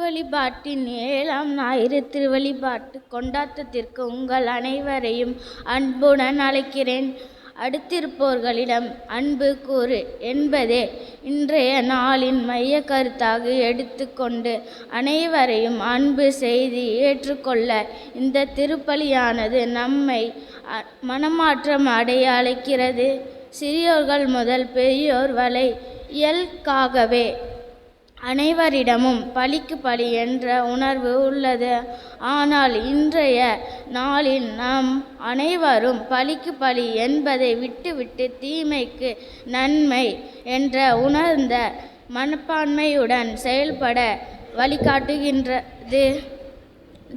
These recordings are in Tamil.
திருவழிபாட்டின் 7ஆம் ஞாயிறு திருவழிபாட்டு கொண்டாட்டத்திற்கு உங்கள் அனைவரையும் அன்புடன் அழைக்கிறேன். அடுத்திருப்போர்களிடம் அன்பு கூறு என்பதே இன்றைய நாளின் மைய கருத்தாக எடுத்துக்கொண்டு அனைவரையும் அன்பு செய்து ஏற்றுக்கொள்ள இந்த திருப்பலியானது நம்மை மனமாற்றம் அடைய அழைக்கிறது. சிறியோர்கள் முதல் பெரியோர் வரை இயல்பாகவே அனைவரிடமும் பலிக்கு பலி என்ற உணர்வு உள்ளது. ஆனால் இன்றைய நாளில் நாம் அனைவரும் பலிக்கு பலி என்பதை விட்டுவிட்டு தீமைக்கு நன்மை என்ற உணர்ந்த மனப்பான்மையுடன் செயல்பட வழிகாட்டுகின்றது.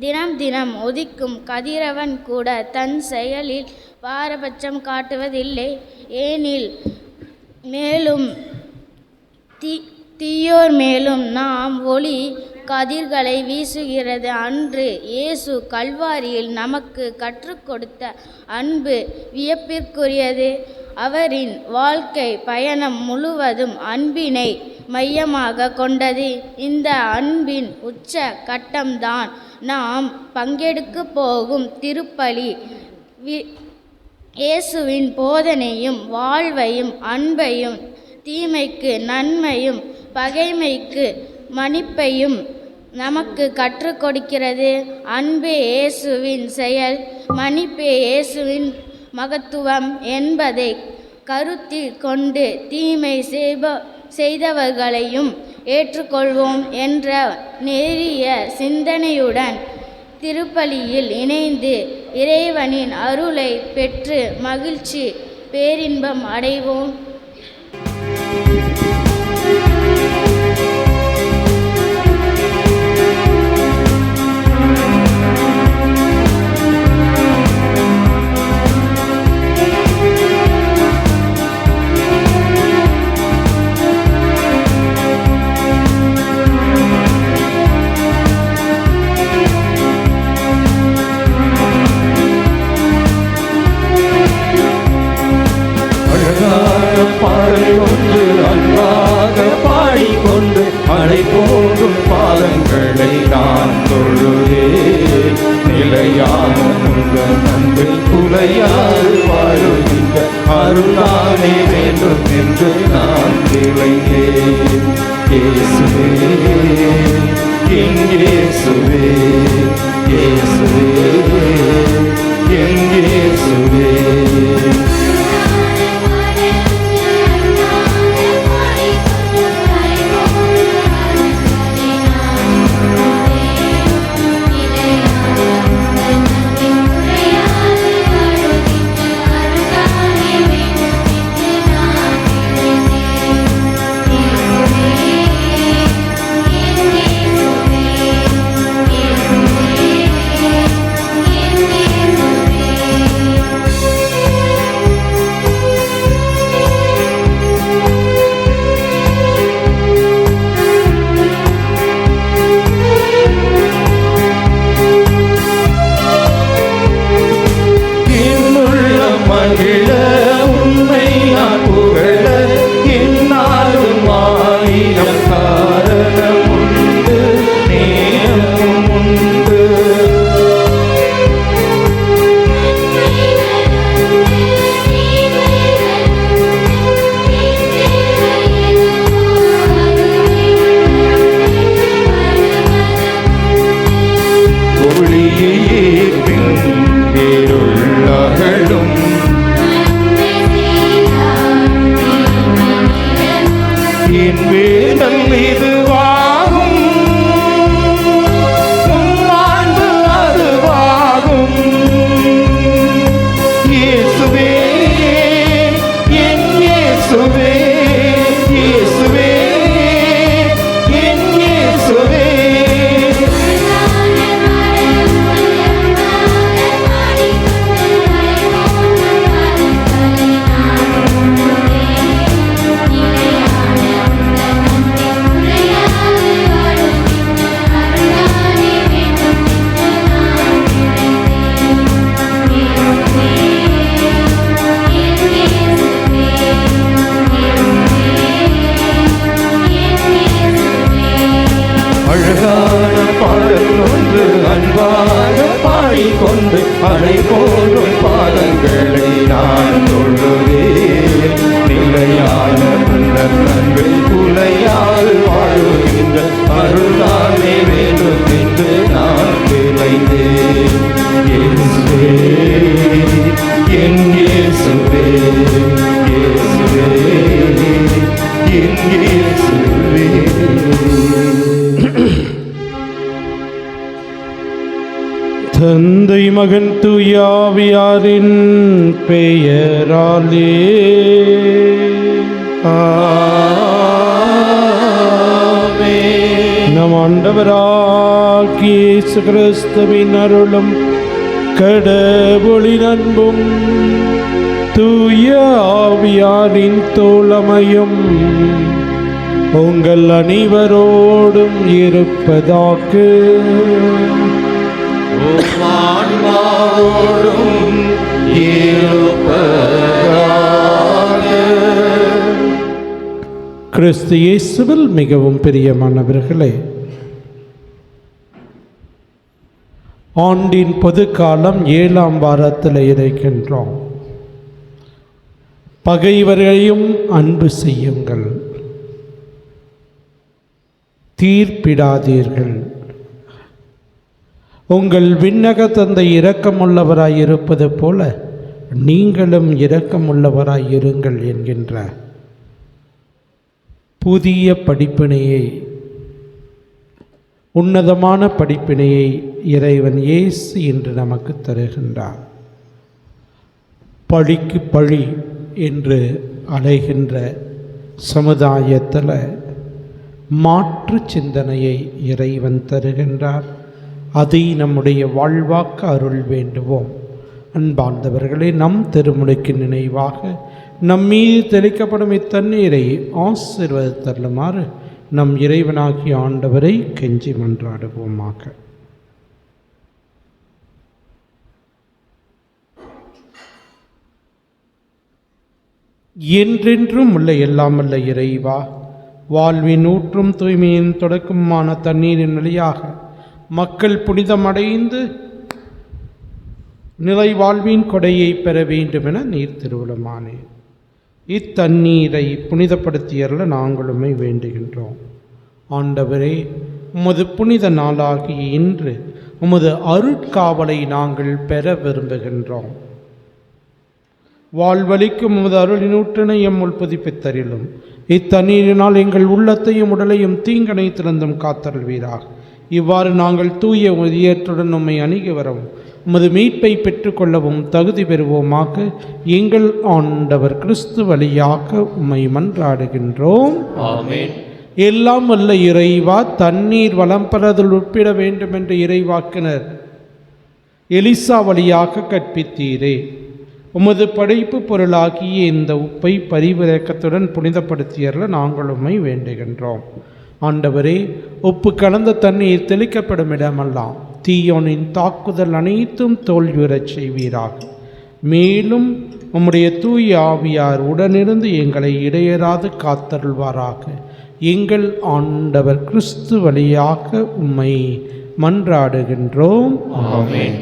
தினம் தினம் உதிக்கும் கதிரவன் கூட தன் செயலில் பாரபட்சம் காட்டுவதில்லை. ஏனில் மேலும் தீயோர் மேலும் நாம் ஒளி கதிர்களை வீசுகிறது. அன்று இயேசு கல்வாரியில் நமக்கு கற்றுக் கொடுத்த அன்பு வியப்பிற்குரியது. அவரின் வாழ்க்கை பயணம் முழுவதும் அன்பினை மையமாக கொண்டது. இந்த அன்பின் உச்ச கட்டம்தான் நாம் பங்கெடுக்க போகும் திருப்பலி. இயேசுவின் போதனையும் வாழ்வையும் அன்பையும் தீமைக்கு நன்மையும் பகைமைக்கு மன்னிப்பையும் நமக்கு கற்றுக் கொடுக்கிறது. அன்பே இயேசுவின் செயல், மன்னிப்பே இயேசுவின் மகத்துவம் என்பதை கருத்தில் கொண்டு தீமை செய்தவர்களையும் ஏற்றுக்கொள்வோம் என்ற நேரிய சிந்தனையுடன் திருப்பலியில் இணைந்து இறைவனின் அருளை பெற்று மகிழ்ச்சி பேரின்பம் அடைவோம். பாடிக்கொண்டு மழை போகும் பாதங்களை நான் தொழுதே. நிலையான உங்கள் நன்றில் குலையாது வாழுகின்ற அருளானே வேண்டும் என்று நான் விளைந்தேன். இயேசுவே என் இயேசுவே, இயேசுவே என் இயேசுவே. Yeah. பாடலொன்று அன்பாக பாடிக்கொண்டு அலை போன்றும் பாதங்களை நான் தொழுதேன். நிலையான உந்தன் அன்பில் குலையாது வாழுகின்ற அருள்தானே வேண்டும் என்று நான் விளைந்தேன். இயேசுவே, என் இயேசுவே, இயேசுவே, என் இயேசுவே. தந்தை மகன் தூயாவியாரின் பெயராலே நம் ஆண்டவராகிய இயேசு கிறிஸ்துவின் அருளும் கடவுளின் அன்பும் தூய ஆவியாரின் தோழமையும் உங்கள் அனைவரோடும் இருப்பதாக. ஆன்மாவோடும் இருப்பதாக. கிறிஸ்து இயேசுவில் மிகவும் பிரியமானவர்களே, ஆண்டின் பொது காலம் 7ஆம் வாரத்தில் இருக்கின்றோம். பகைவரையும் அன்பு செய்யுங்கள், தீர்ப்பிடாதீர்கள், உங்கள் விண்ணக தந்தை இரக்கமுள்ளவராய் இருப்பது போல நீங்களும் இரக்கமுள்ளவராய் இருங்கள் என்கின்ற புதிய படிப்பினையை, உன்னதமான படிப்பினையை இறைவன் இயேசு இன்று நமக்கு தருகின்றார். பழிக்கு பழி என்று அலைகின்ற சமுதாயத்தில் மாற்று சிந்தனையை இறைவன் தருகின்றார். அதை நம்முடைய வாழ்வாக்க அருள் வேண்டுவோம். அன்பார்ந்தவர்களே, நம் திருமுழுக்கு நினைவாக நம்மீது தெளிக்கப்படும் இத்தண்ணீரை ஆசீர்வதித்தருளுமாறு நம் இறைவனாகிய ஆண்டவரை கெஞ்சி மன்றாடுவோமாக. என்றென்றும் உள்ள எல்லாம் வல்ல இறைவா, வாழ்வின் ஊற்றும் தூய்மையின் தொடக்கமான தண்ணீரின் வழியாக மக்கள் புனிதமடைந்து நிலை வாழ்வின் கொடையை பெற வேண்டுமென நீர் திருவுளமானேன். இத்தண்ணீரை புனிதப்படுத்தியருள நாங்களுமே வேண்டுகின்றோம். ஆண்டவரே, உமது புனித நாளாகிய இன்று உமது அருட்காவலை நாங்கள் பெற விரும்புகின்றோம். வாழ்வழிக்கும் உமது அருளினூற்றினை எம்முள் புதுப்பித்தரிலும் இத்தண்ணீரினால் எங்கள் உள்ளத்தையும் உடலையும் தீங்கனை திறந்தும் காத்தருள்வீராக. இவ்வாறு நாங்கள் தூய உயர்த்துடன் உம்மை அணுகி வரவும் உமது மீட்பை பெற்றுக்கொள்ளவும் தகுதி பெறுவோமாக. எங்கள் ஆண்டவர் கிறிஸ்து வழியாக உம்மை மன்றாடுகின்றோம். ஆமென். எல்லாம் வல்ல இறைவா, தண்ணீர் வளம் பெறதில் உட்பிட வேண்டும் என்று இறைவாக்கினர் எலிசா வழியாக கற்பித்தீரே. உமது படைப்பு பொருளாகிய இந்த உப்பை பரிவிரக்கத்துடன் புனிதப்படுத்தியர்ல நாங்கள் உம்மை வேண்டுகின்றோம். ஆண்டவரே, உப்பு கலந்த தண்ணீர் தெளிக்கப்படும் இடமெல்லாம் தீயோனின் தாக்குதல் அனைத்தும் தோல்வியுறச் செய்வீராக. மேலும் உம்முடைய தூய ஆவியார் உடனிருந்து எங்களை இடையராது காத்தருள்வாராக. எங்கள் ஆண்டவர் கிறிஸ்து வழியாக உம்மை மன்றாடுகின்றோம். ஆமென்.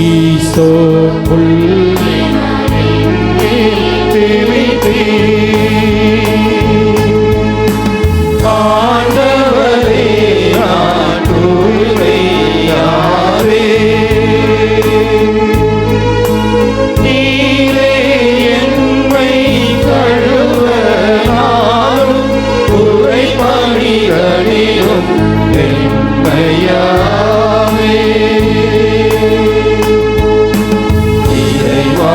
ஈசோ ஆண்டவரே, நான் தூய்மையாவே. நீரே என்னை கழுவ நாளும் உரைபணிகளிலும் வெண்மையாவே. இறைவா,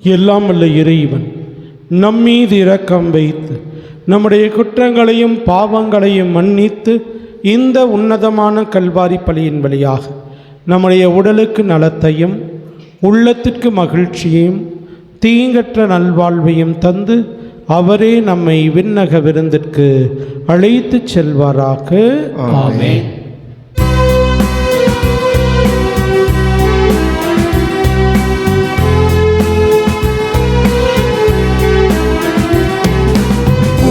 எல்லாம் வல்ல இறைவன் நம்மீது இரக்கம் வைத்து நம்முடைய குற்றங்களையும் பாவங்களையும் மன்னித்து இந்த உன்னதமான கல்வாரி பலியின் வழியாக நம்முடைய உடலுக்கு நலத்தையும் உள்ளத்திற்கு மகிழ்ச்சியையும் தீங்கற்ற நல்வாழ்வையும் தந்து அவரே நம்மை விண்ணக விருந்திற்கு அழைத்து செல்வாராக. ஆமென்.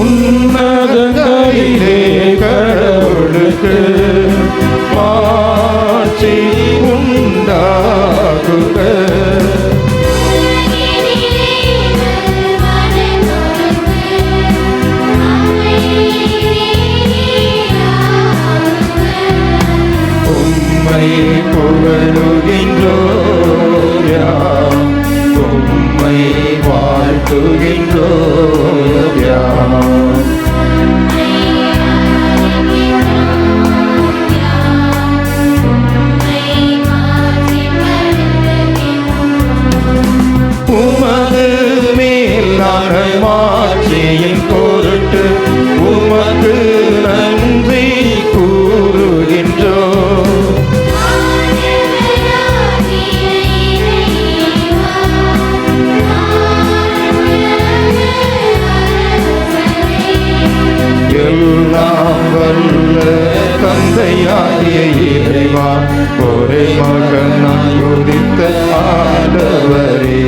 உன்னதங்களிலே கடவுளுக்கு மாட்சி உண்டாகுக. உம்மை புகழுகின்றோம் யாம், உம்மை வாழ்த்துகின்றோம் யாம். உமது மேலான மாட்சியின் பொருட்டு உமக்கு நன்றி கூறுகின்றோம். எல்லாம் வல்ல தந்தையாகிய இறைவா, ஒரே மகனாய் உதித்த ஆண்டவரே,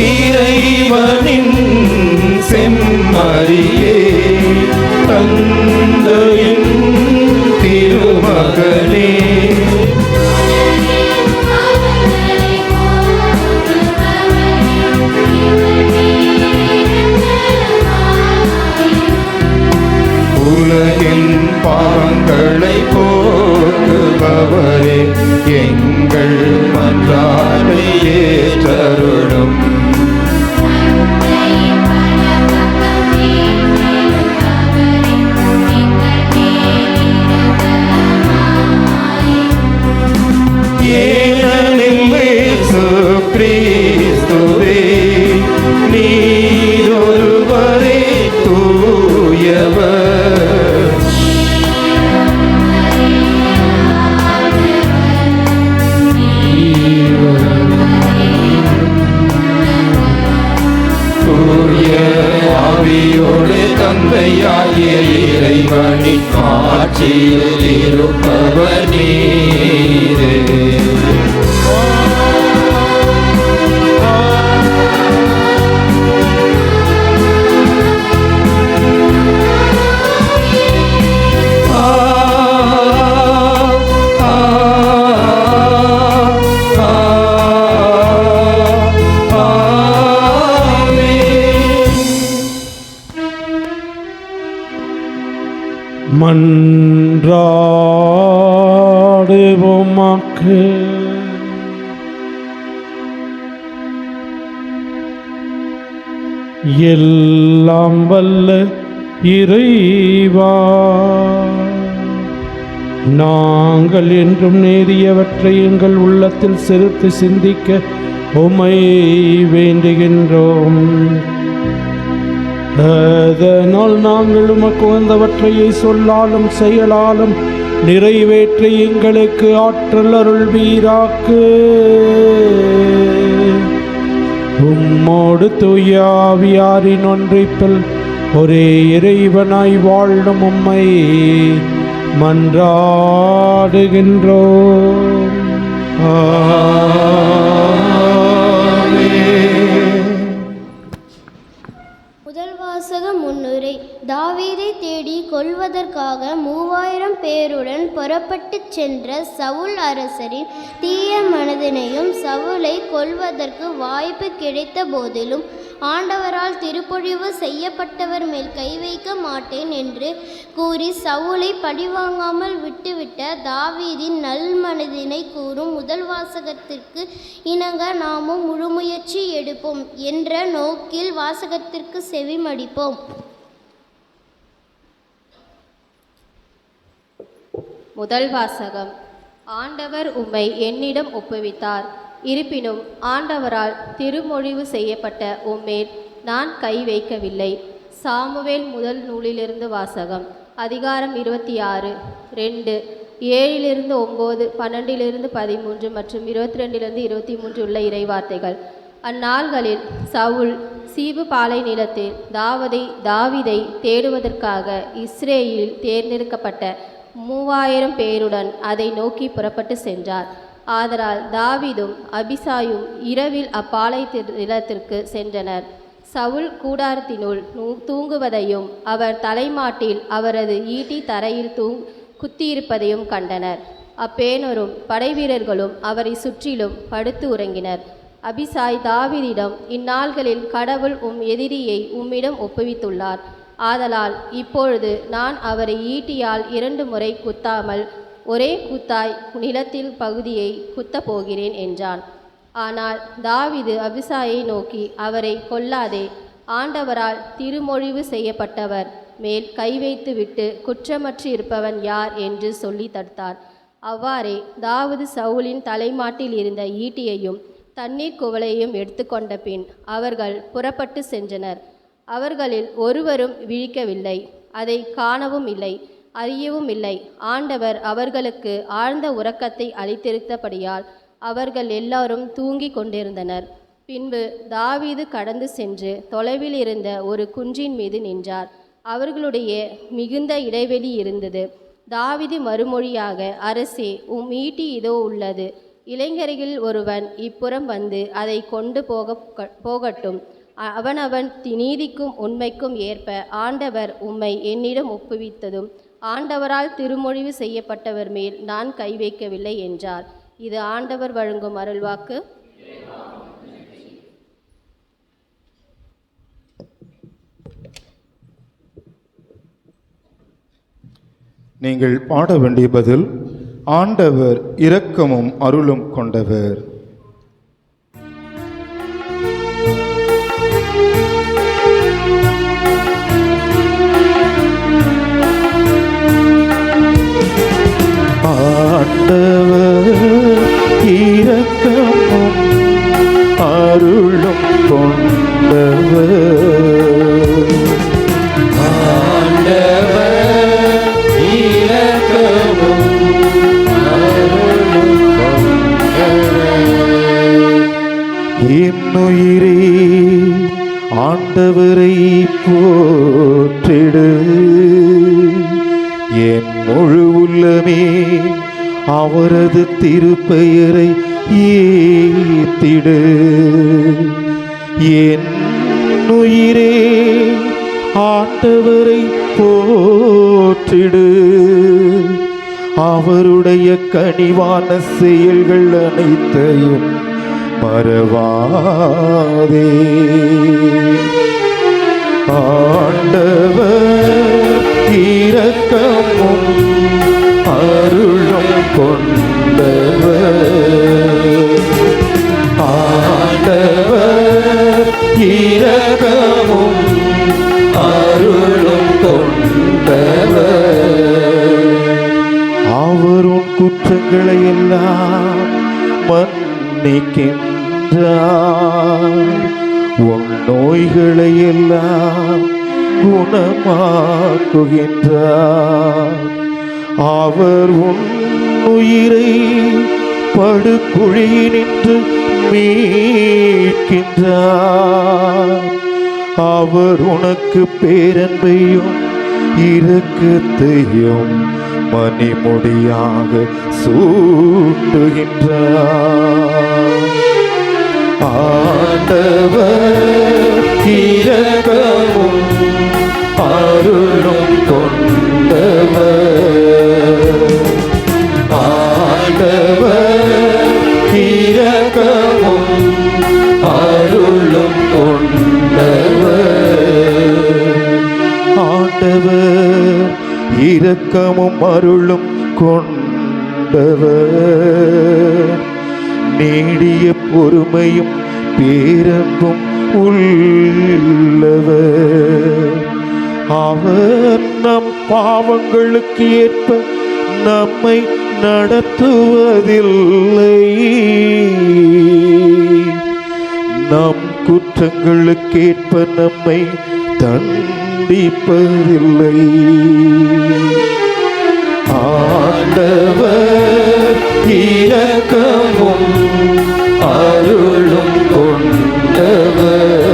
இறைவனின் செம்மறியே, தந்தையின் திருமகனே, உலகின் பாவங்களை போக்குபவரே, எங்கள் மன்றாட்டை ஏற்றருளும். ஏனெனில் இயேசு கிறிஸ்துவே, நீர் ஒருவரே தூயவர், தூய ஆவியோடு தந்தையாகிய இறைவனின் ஆட்சியில் இருப்பவர் நீரே. மன்றாடுவோமாக்கு. எல்லாம் வல்ல இறைவா, நாங்கள் என்றும் நேரியவற்றை எங்கள் உள்ளத்தில் செலுத்தி சிந்திக்க உம்மை வேண்டுகின்றோம். அதனால் நாங்கள் உமக்கு வந்தவற்றையை சொல்லாலும் செயலாலும் நிறைவேற்ற எங்களுக்கு ஆற்றல் அருள்வீராக்கு. உம்மோடு தூய ஆவியாரின் ஒன்றிப்பில் ஒரே இறைவனாய் வாழும் உம்மை மன்றாடுகின்றோம். முதல் வாசக முன்னுரை. தாவீதை தேடி கொல்வதற்காக 3000 பேருடன் புறப்பட்டுச் சென்ற சவுல் அரசரின் தீய மனதினையும் சவுலை கொல்வதற்கு வாய்ப்பு கிடைத்த போதிலும் ஆண்டவரால் திருப்பொழிவு செய்யப்பட்டவர் மேல் கை வைக்க மாட்டேன் என்று கூறி சவுலை பழிவாங்காமல் விட்டுவிட்ட தாவீதின் நல்மனதினை கூறும் முதல் வாசகத்திற்கு இணங்க நாமும் முழுமுயற்சி எடுப்போம் என்ற நோக்கில் வாசகத்திற்கு செவிமடிப்போம். முதல் வாசகம். ஆண்டவர் உம்மை என்னிடம் ஒப்புவித்தார். இருப்பினும் ஆண்டவரால் திருமொழிவு செய்யப்பட்ட உம்மேல் நான் கை வைக்கவில்லை. சாமுவேல் முதல் நூலிலிருந்து வாசகம். அதிகாரம் 26 2 7-9, 12-13 மற்றும் 22-23 உள்ள இறைவார்த்தைகள். அந்நாள்களில் சவுல் சீபு பாலை நிலத்தில் தாவீதை தேடுவதற்காக இஸ்ரேலில் தேர்ந்தெடுக்கப்பட்ட 3000 பேருடன் அதை நோக்கி புறப்பட்டு சென்றார். ஆதலால் தாவீதும் அபிசாயும் இரவில் அப்பாலை நிலத்திற்கு சென்றனர். சவுல் கூடாரத்தினுள் தூங்குவதையும் அவர் தலைமாட்டில் அவரது ஈட்டி தரையில் குத்தியிருப்பதையும் கண்டனர். அப்பேனரும் படைவீரர்களும் அவரை சுற்றிலும் படுத்து உறங்கினர். அபிசாய் தாவீதிடம், இந்நாள்களில் கடவுள் எதிரியை உம்மிடம் ஒப்புவித்துள்ளார். ஆதலால் இப்பொழுது நான் அவரை ஈட்டியால் 2 முறை குத்தாமல் ஒரே குத்தாய் நிலத்தில் பகுதியை குத்தப் போகிறேன் என்றான். ஆனால் தாவீது அபிசாயை நோக்கி, அவரை கொல்லாதே, ஆண்டவரால் திருமொழிவு செய்யப்பட்டவர் மேல் கை வைத்து விட்டு குற்றமற்று இருப்பவன் யார் என்று சொல்லி தடுத்தார். அவ்வாறே தாவீது சவுலின் தலைமாட்டில் இருந்த ஈட்டியையும் தண்ணீர் குவளையையும் எடுத்துக்கொண்ட பின் அவர்கள் புறப்பட்டு சென்றனர். அவர்களில் ஒருவரும் விழிக்கவில்லை, அதை காணவும் இல்லை, அறியவும் இல்லை. ஆண்டவர் அவர்களுக்கு ஆழ்ந்த உறக்கத்தை அளித்திருந்தபடியால் அவர்கள் எல்லாரும் தூங்கிக் கொண்டிருந்தனர். பின்பு தாவீது கடந்து சென்று தொலைவில் இருந்த ஒரு குன்றின் மீது நின்றார். அவர்களுடைய மிகுந்த இடைவெளி இருந்தது. தாவீது மறுமொழியாக, அரசே, ஈட்டி இதோ உள்ளது. இளைஞரில் ஒருவன் இப்புறம் வந்து அதை கொண்டு போகட்டும். அவனவன் நீதிக்கும் உண்மைக்கும் ஏற்ப ஆண்டவர் உம்மை என்னிடம் ஒப்புவித்ததும் ஆண்டவரால் திருமொழிவு செய்யப்பட்டவர் மேல் நான் கை வைக்கவில்லை என்றார். இது ஆண்டவர் வழங்கும் அருள்வாக்கு. நீங்கள் பாட வேண்டிய பதில், ஆண்டவர் இரக்கமும் அருளும் கொண்டவர். ஆண்டவர் இரக்கமும் அருளும் கொண்டவர். என்னுயிரே ஆண்டவரை போற்றிடு, என் முழு உள்ளமே அவரது திருப்பெயரை ஏத்திடு. என் உயிரே ஆண்டவரை போற்றிடு, அவருடைய கனிவான செயல்கள் அனைத்தையும் மறவாதே. ஆண்டவர் இரக்கமும் அருளும் கொண்டவர். ஆண்டவர் இரக்கமும் அருளும் கொண்டவர். அவர் உன் குற்றங்களை எல்லாம் மன்னிக்கின்றார், உன் நோய்களை எல்லாம் குணமாக்குகின்றார். அவர் உன் உயிரை படுகுழியினின்று மீட்கின்றார். அவர் உனக்கு பேரன்பையும் இரக்கத்தையும் மணிமுடியாக சூட்டுகின்றார். ஆண்டவர் இரக்கமும் அருளும் கொண்டவர். ஆண்டவர் இரக்கமும் அருளும் கொண்டவர். ஆண்டவர் இரக்கமும் அருளும் கொண்டவர். நீடிய பொறுமையும் பேரன்பும் உள்ளவர். அவர் நம் பாவங்களுக்கு ஏற்ப நம்மை நடத்துவதில்லை. நம் குற்றங்களுக்கேற்ப நம்மை தண்டிப்பதில்லை. ஆண்டவர் இரக்கமும் அருளும் கொண்டவர்.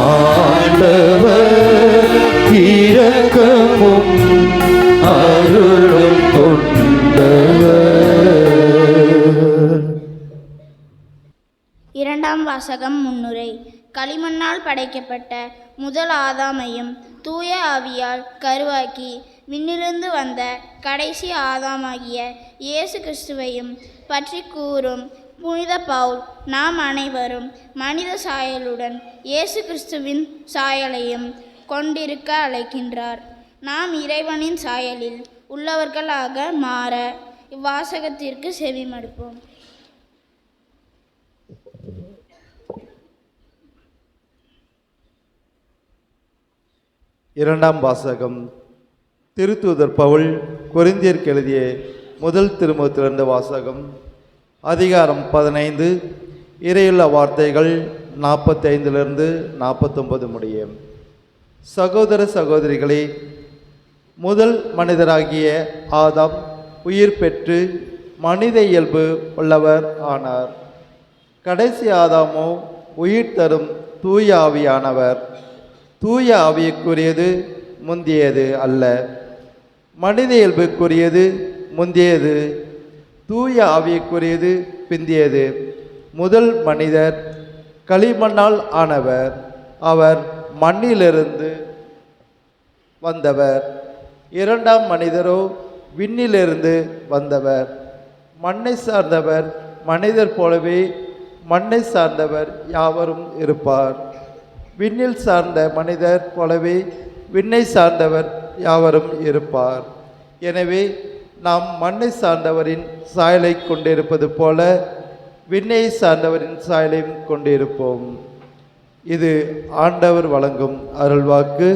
ஆண்டவர் இரக்கமும் அருளும் கொண்டவர். இரண்டாம் வாசகம் முன்னுரை. களிமண்ணால் படைக்கப்பட்ட முதல் ஆதாமையும் தூய ஆவியால் கருவாக்கி விண்ணிலிருந்து வந்த கடைசி ஆதாமாகிய இயேசு கிறிஸ்துவையும் பற்றி கூறும் புனித பவுல் நாம் அனைவரும் மனித சாயலுடன் இயேசு கிறிஸ்துவின் சாயலையும் கொண்டிருக்க அழைக்கின்றார். நாம் இறைவனின் சாயலில் உள்ளவர்களாக மாற இவ்வாசகத்திற்கு செவிமடுப்போம். இரண்டாம் வாசகம். திருத்தூதர் பவுல் கொரிந்தியருக்கு எழுதிய முதல் திருமுகத்திலிருந்த வாசகம். அதிகாரம் 15, இறையுள்ள வார்த்தைகள் 45 49 முடிய. சகோதர சகோதரிகளே, முதல் மனிதராகிய ஆதாம் உயிர் பெற்று மனித இயல்பு உள்ளவர் ஆனார். கடைசி ஆதாமோ உயிர் தரும் தூய ஆவியானவர். தூய ஆவியக்குரியது முந்தியது அல்ல, மனித இயல்புக்குரியது முந்தியது, தூய ஆவியக்குரியது பிந்தியது. முதல் மனிதர் களிமண்ணால் ஆனவர், அவர் மண்ணிலிருந்து வந்தவர். இரண்டாம் மனிதரோ விண்ணிலிருந்து வந்தவர். மண்ணை சார்ந்தவர் மனிதர் போலவே மண்ணை சார்ந்தவர் யாவரும் இருப்பார். விண்ணில் சார்ந்த மனிதர் போலவே விண்ணை சார்ந்தவர் யாவரும் இருப்பார். எனவே நாம் மண்ணை சார்ந்தவரின் சாயலை கொண்டிருப்பது போல விண்ணை சார்ந்தவரின் சாயலையும் கொண்டிருப்போம். இது ஆண்டவர் வழங்கும் அருள்வாக்கு.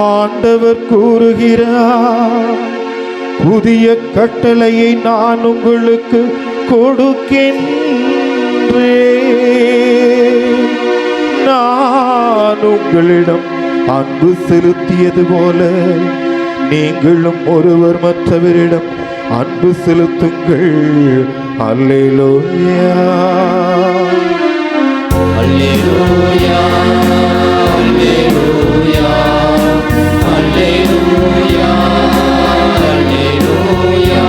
ஆண்டவர் கூறுகிறார், புதிய கட்டளையை நான் உங்களுக்கு கொடுக்கின்றேன். நான் உங்களிடம் அன்பு செலுத்தியது போல நீங்களும் ஒருவர் மற்றவரிடம் அன்பு செலுத்துங்கள். அல்லேலூயா, அல்லேலூயா, அல்லேலூயா, அல்லேலூயா, அல்லேலூயா.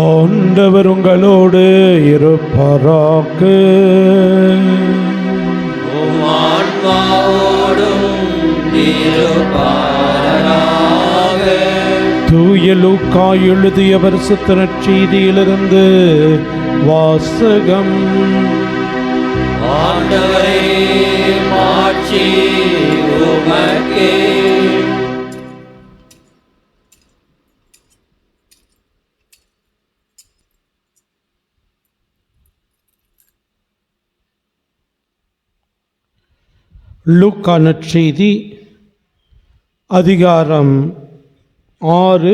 ஆண்டவர் உங்களோடு இருப்பாராக. உம் ஆன்மாவோடும் இருப்பாராக. தூய லூக்கா எழுதிய பரிசுத்த நற்செய்தியிலிருந்து வாசகம். ஆண்டவரே, மாட்சி உமக்கே. லூக்கா நற்செய்தி அதிகாரம் 6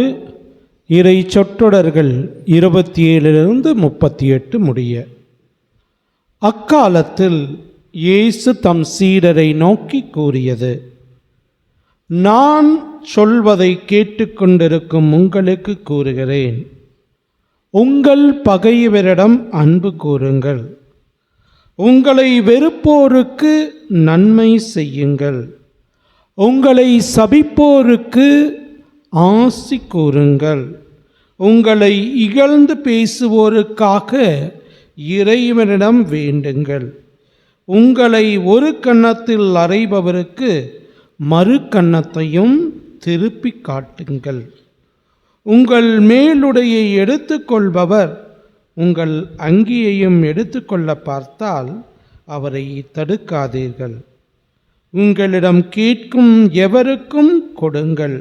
இறை சொற்றொடர்கள் 27 38 முடிய. அக்காலத்தில் இயேசு தம் சீடரை நோக்கி கூறியது, நான் சொல்வதை கேட்டுக்கொண்டிருக்கும் உங்களுக்கு கூறுகிறேன், உங்கள் பகைவரிடம் அன்பு கூறுங்கள். உங்களை வெறுப்போருக்கு நன்மை செய்யுங்கள். உங்களை சபிப்போருக்கு ஆசி கூறுங்கள். உங்களை இகழ்ந்து பேசுவோருக்காக இறைவனிடம் வேண்டுங்கள். உங்களை ஒரு கன்னத்தில் அறைபவருக்கு மறு கன்னத்தையும் திருப்பி காட்டுங்கள். உங்கள் மேலுடையை எடுத்துக்கொள்பவர் உங்கள் அங்கியையும் எடுத்துக்கொள்ள பார்த்தால் அவரை தடுக்காதீர்கள். உங்களிடம் கேட்கும் எவருக்கும் கொடுங்கள்.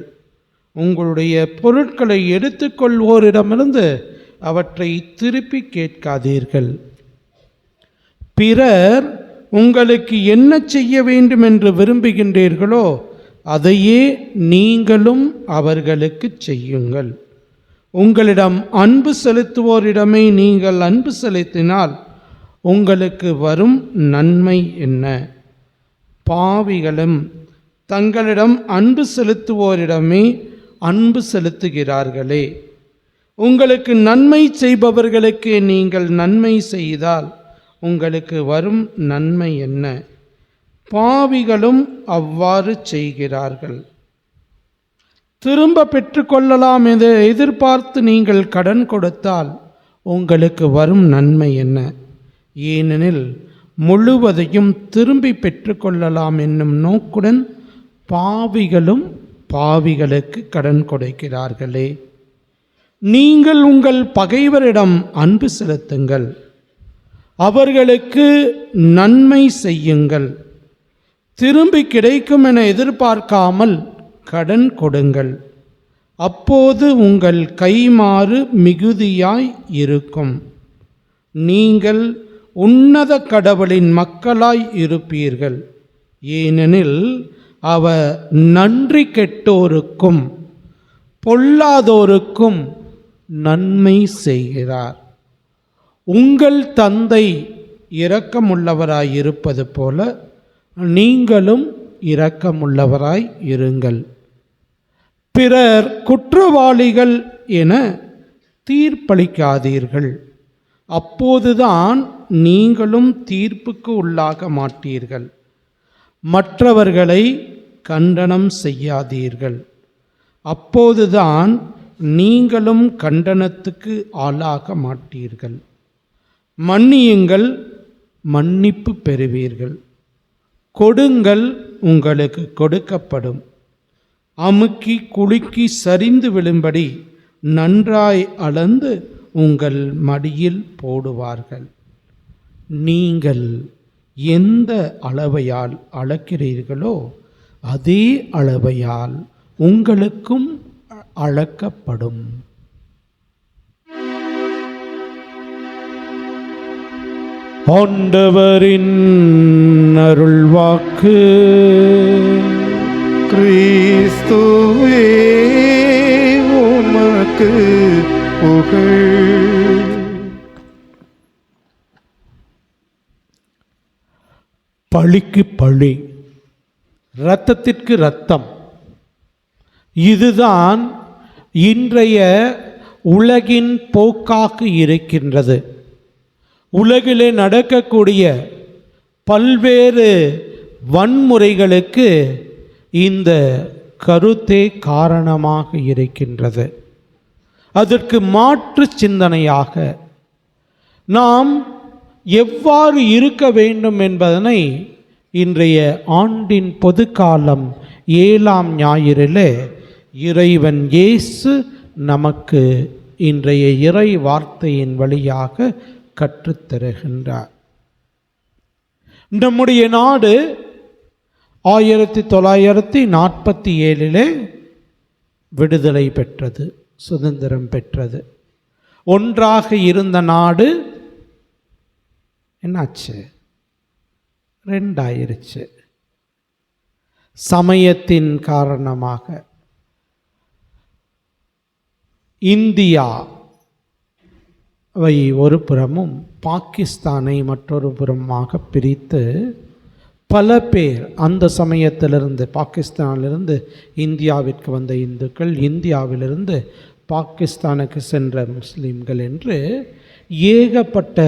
உங்களுடைய பொருட்களை எடுத்துக்கொள்வோரிடமிருந்து அவற்றை திருப்பி கேட்காதீர்கள். பிறர் உங்களுக்கு என்ன செய்ய வேண்டும் என்று விரும்புகின்றீர்களோ அதையே நீங்களும் அவர்களுக்கு செய்யுங்கள். உங்களிடம் அன்பு செலுத்துவோரிடமே நீங்கள் அன்பு செலுத்தினால் உங்களுக்கு வரும் நன்மை என்ன? பாவிகளும் தங்களிடம் அன்பு செலுத்துவோரிடமே அன்பு செலுத்துகிறார்களே. உங்களுக்கு நன்மை செய்பவர்களுக்கு நீங்கள் நன்மை செய்தால் உங்களுக்கு வரும் நன்மை என்ன? பாவிகளும் அவ்வாறு செய்கிறார்கள். திரும்ப பெற்றுக்கொள்ளலாம் என்று எதிர்பார்த்து நீங்கள் கடன் கொடுத்தால் உங்களுக்கு வரும் நன்மை என்ன? ஏனெனில் முழுவதையும் திரும்பி பெற்றுக்கொள்ளலாம் என்னும் நோக்குடன் பாவிகளும் பாவிகளுக்கு கடன் கொடுக்கிறார்களே. நீங்கள் உங்கள் பகைவரிடம் அன்பு செலுத்துங்கள். அவர்களுக்கு நன்மை செய்யுங்கள். திரும்பி கிடைக்கும் என எதிர்பார்க்காமல் கடன் கொடுங்கள். அப்போது உங்கள் கைமாறு மிகுதியாய் இருக்கும். நீங்கள் உன்னத கடவுளின் மக்களாய் இருப்பீர்கள். ஏனெனில் அவர் நன்றி கெட்டோருக்கும் பொல்லாதோருக்கும் நன்மை செய்கிறார். உங்கள் தந்தை இரக்கமுள்ளவராய் இருப்பது போல நீங்களும் இரக்கமுள்ளவராய் இருங்கள். பிறர் குற்றவாளிகள் என தீர்ப்பளிக்காதீர்கள். அப்போதுதான் நீங்களும் தீர்ப்புக்கு உள்ளாக மாட்டீர்கள். மற்றவர்களை கண்டனம் செய்யாதீர்கள். அப்போதுதான் நீங்களும் கண்டனத்துக்கு ஆளாக மாட்டீர்கள். மன்னியுங்கள், மன்னிப்பு பெறுவீர்கள். கொடுங்கள், உங்களுக்கு கொடுக்கப்படும். அமுக்கி குலுக்கி சரிந்து விழும்படி நன்றாய் அளந்து உங்கள் மடியில் போடுவார்கள். நீங்கள் எந்த அளவையால் அளக்கிறீர்களோ அதே அளவையால் உங்களுக்கும் அளக்கப்படும். ஆண்டவரின் அருள்வாக்கு. கிறிஸ்துவே உமக்கு புகழ். பழிக்கு பழி, இரத்தத்திற்கு இரத்தம். இதுதான் இன்றைய உலகின் போக்காக இருக்கின்றது. உலகிலே நடக்கக்கூடிய பல்வேறு வன்முறைகளுக்கு இந்த கருத்தே காரணமாக இருக்கின்றது. அதற்கு மாற்று சிந்தனையாக நாம் எவ்வாறு இருக்க வேண்டும் என்பதனை இன்றைய ஆண்டின் பொதுக்காலம் 7ஆம் ஞாயிறிலே இறைவன் இயேசு நமக்கு இன்றைய இறை வார்த்தையின் வழியாக கற்றுத்தருகின்றார். நம்முடைய நாடு 1947 விடுதலை பெற்றது, சுதந்திரம் பெற்றது. ஒன்றாக இருந்த நாடு என்னாச்சு? 2 ஆயிருச்சு. சமயத்தின் காரணமாக இந்தியாவை ஒரு புறமும் பாகிஸ்தானை மற்றொரு புறமாக பிரித்து பல பேர் அந்த சமயத்திலிருந்து பாகிஸ்தானிலிருந்து இந்தியாவிற்கு வந்த இந்துக்கள், இந்தியாவிலிருந்து பாகிஸ்தானுக்கு சென்ற முஸ்லீம்கள் என்று ஏகப்பட்ட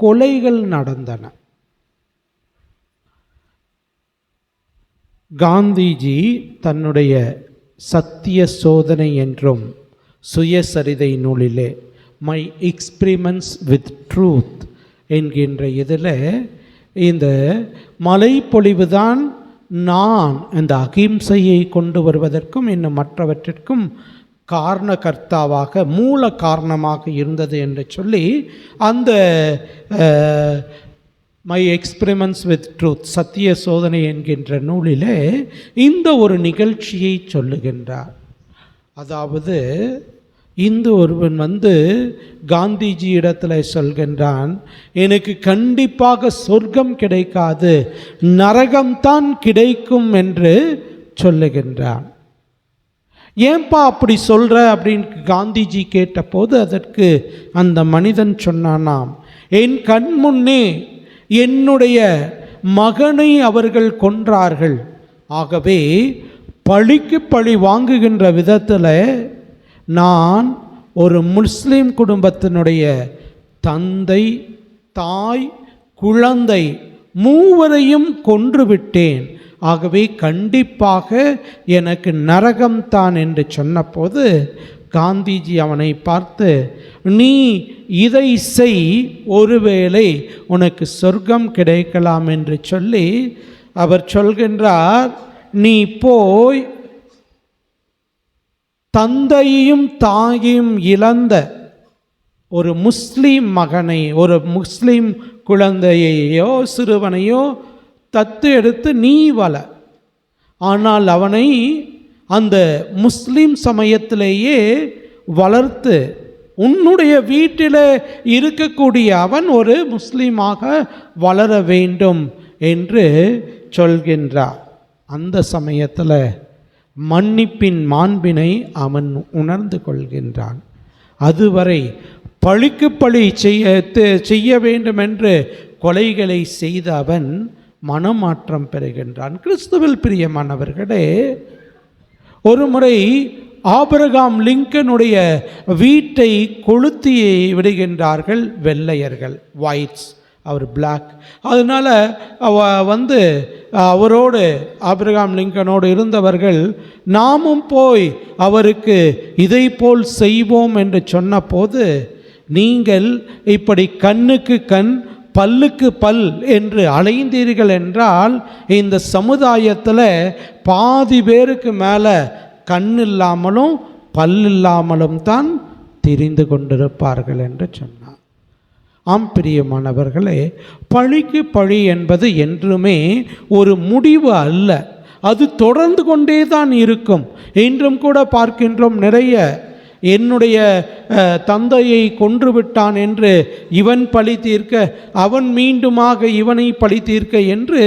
கொலைகள் நடந்தன. காந்திஜி தன்னுடைய சத்திய சோதனை என்றும் சுயசரிதை நூலிலே மை எக்ஸ்பிரிமெண்ட்ஸ் வித் ட்ரூத் என்கின்ற இதில் இந்த மலைப்பொழிவுதான் நான் இந்த அகிம்சையை கொண்டு வருவதற்கும் இன்னும் மற்றவற்றிற்கும் காரணகர்த்தாவாக மூல காரணமாக இருந்தது என்று சொல்லி அந்த மை எக்ஸ்பிரிமெண்ட்ஸ் வித் ட்ரூத் சத்திய சோதனை என்கின்ற நூலிலே இந்த ஒரு நிகழ்ச்சியை சொல்லுகின்றார். அதாவது இந்து ஒருவன் காந்திஜி இடத்துல சொல்கின்றான், எனக்கு கண்டிப்பாக சொர்க்கம் கிடைக்காது, நரகம்தான் கிடைக்கும் என்று சொல்லுகின்றான். ஏன்பா அப்படி சொல்கிற அப்படின்னு காந்திஜி கேட்டபோது அதற்கு அந்த மனிதன் சொன்னானாம், என் கண் முன்னே என்னுடைய மகனை அவர்கள் கொன்றார்கள். ஆகவே பழிக்கு பழி வாங்குகின்ற விதத்தில் நான் ஒரு முஸ்லீம் குடும்பத்தினுடைய தந்தை, தாய், குழந்தை மூவரையும் கொன்றுவிட்டேன். ஆகவே கண்டிப்பாக எனக்கு நரகம்தான் என்று சொன்னபோது காந்திஜி அவனை பார்த்து, நீ இதை செய், ஒருவேளை உனக்கு சொர்க்கம் கிடைக்கலாம் என்று சொல்லி அவர் சொல்கின்றார், நீ போய் தந்தையையும் தாயையும் இழந்த ஒரு முஸ்லீம் மகனை, ஒரு முஸ்லீம் குழந்தையையோ சிறுவனையோ தத்து எடுத்து நீ வள. ஆனால் அவனை அந்த முஸ்லீம் சமயத்திலேயே வளர்த்து உன்னுடைய வீட்டில் இருக்கக்கூடிய அவன் ஒரு முஸ்லீமாக வளர வேண்டும் என்று சொல்கின்றார். அந்த சமயத்தில் மன்னிப்பின் மாண்பினை அவன் உணர்ந்து கொள்கின்றான். அதுவரை பழிக்கு பழி செய்ய வேண்டும் என்று கொலைகளை செய்த அவன் மனமாற்றம் பெறுகின்றான். கிறிஸ்துவில் பிரியமானவர்களே, ஒரு முறை ஆபிரகாம் லிங்கனுடைய வீட்டை கொளுத்தி விடுகின்றார்கள் வெள்ளையர்கள், ஒயிட்ஸ், அவர் பிளாக். அதனால் அவரோடு ஆபிரகாம் லிங்கனோடு இருந்தவர்கள் நாமும் போய் அவருக்கு இதை போல் செய்வோம் என்று சொன்னபோது, நீங்கள் இப்படி கண்ணுக்கு கண் பல்லுக்கு பல் என்று அலைந்தீர்கள் என்றால் இந்த சமுதாயத்தில் பாதி பேருக்கு மேலே கண் இல்லாமலும் பல் இல்லாமலும் தான் தெரிந்து கொண்டிருப்பார்கள் என்று சொன்னார். ஆம் பிரியமானவர்களே, பழிக்கு பழி என்பது என்றுமே ஒரு முடிவு அல்ல, அது தொடர்ந்து கொண்டே தான் இருக்கும். இன்றும் கூட பார்க்கின்றோம், நிறைய என்னுடைய தந்தையை கொன்று விட்டான் என்று இவன் பழி தீர்க்க, அவன் மீண்டுமாக இவனை பழி தீர்க்க என்று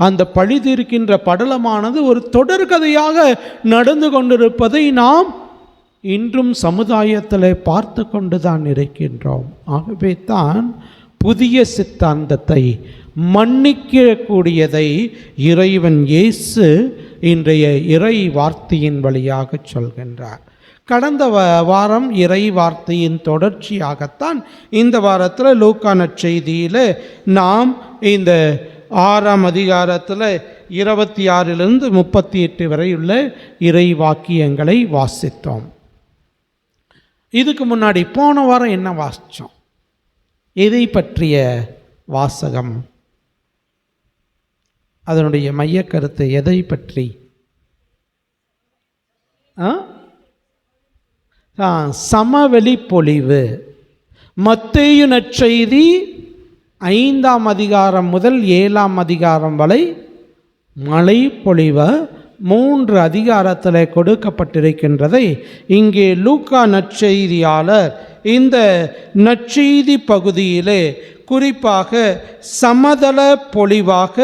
அந்த பழி தீர்க்கின்ற படலமானது ஒரு தொடர்கதையாக நடந்து கொண்டிருப்பதை நாம் இன்றும் சமுதாயத்தில் பார்த்து கொண்டு தான் இருக்கின்றோம். ஆகவே தான் புதிய சித்தாந்தத்தை, மன்னிக்கக்கூடியதை இறைவன் இயேசு இன்றைய இறை வார்த்தையின் வழியாக சொல்கின்றார். கடந்த வாரம் இறை வார்த்தையின் தொடர்ச்சியாகத்தான் இந்த வாரத்தில் லூக்கா நற்செய்தியில் நாம் இந்த 6ஆம் அதிகாரத்தில் 26 38 வரை உள்ள இறை வாக்கியங்களை வாசித்தோம். இதுக்கு முன்னாடி போன வாரம் என்ன வாசித்தோம்? இதை பற்றிய வாசகம், அதனுடைய மையக்கருத்து எதை பற்றி? சமவெளி பொழிவு. மத்தேயு நற்செய்தி 5ஆம் அதிகாரம் முதல் 7ஆம் அதிகாரம் வரை மழை பொழிவு 3 அதிகாரத்தில் கொடுக்கப்பட்டிருக்கின்றதை இங்கே லூக்கா நற்செய்தியாளர் இந்த நற்செய்தி பகுதியிலே குறிப்பாக சமதள பொழிவாக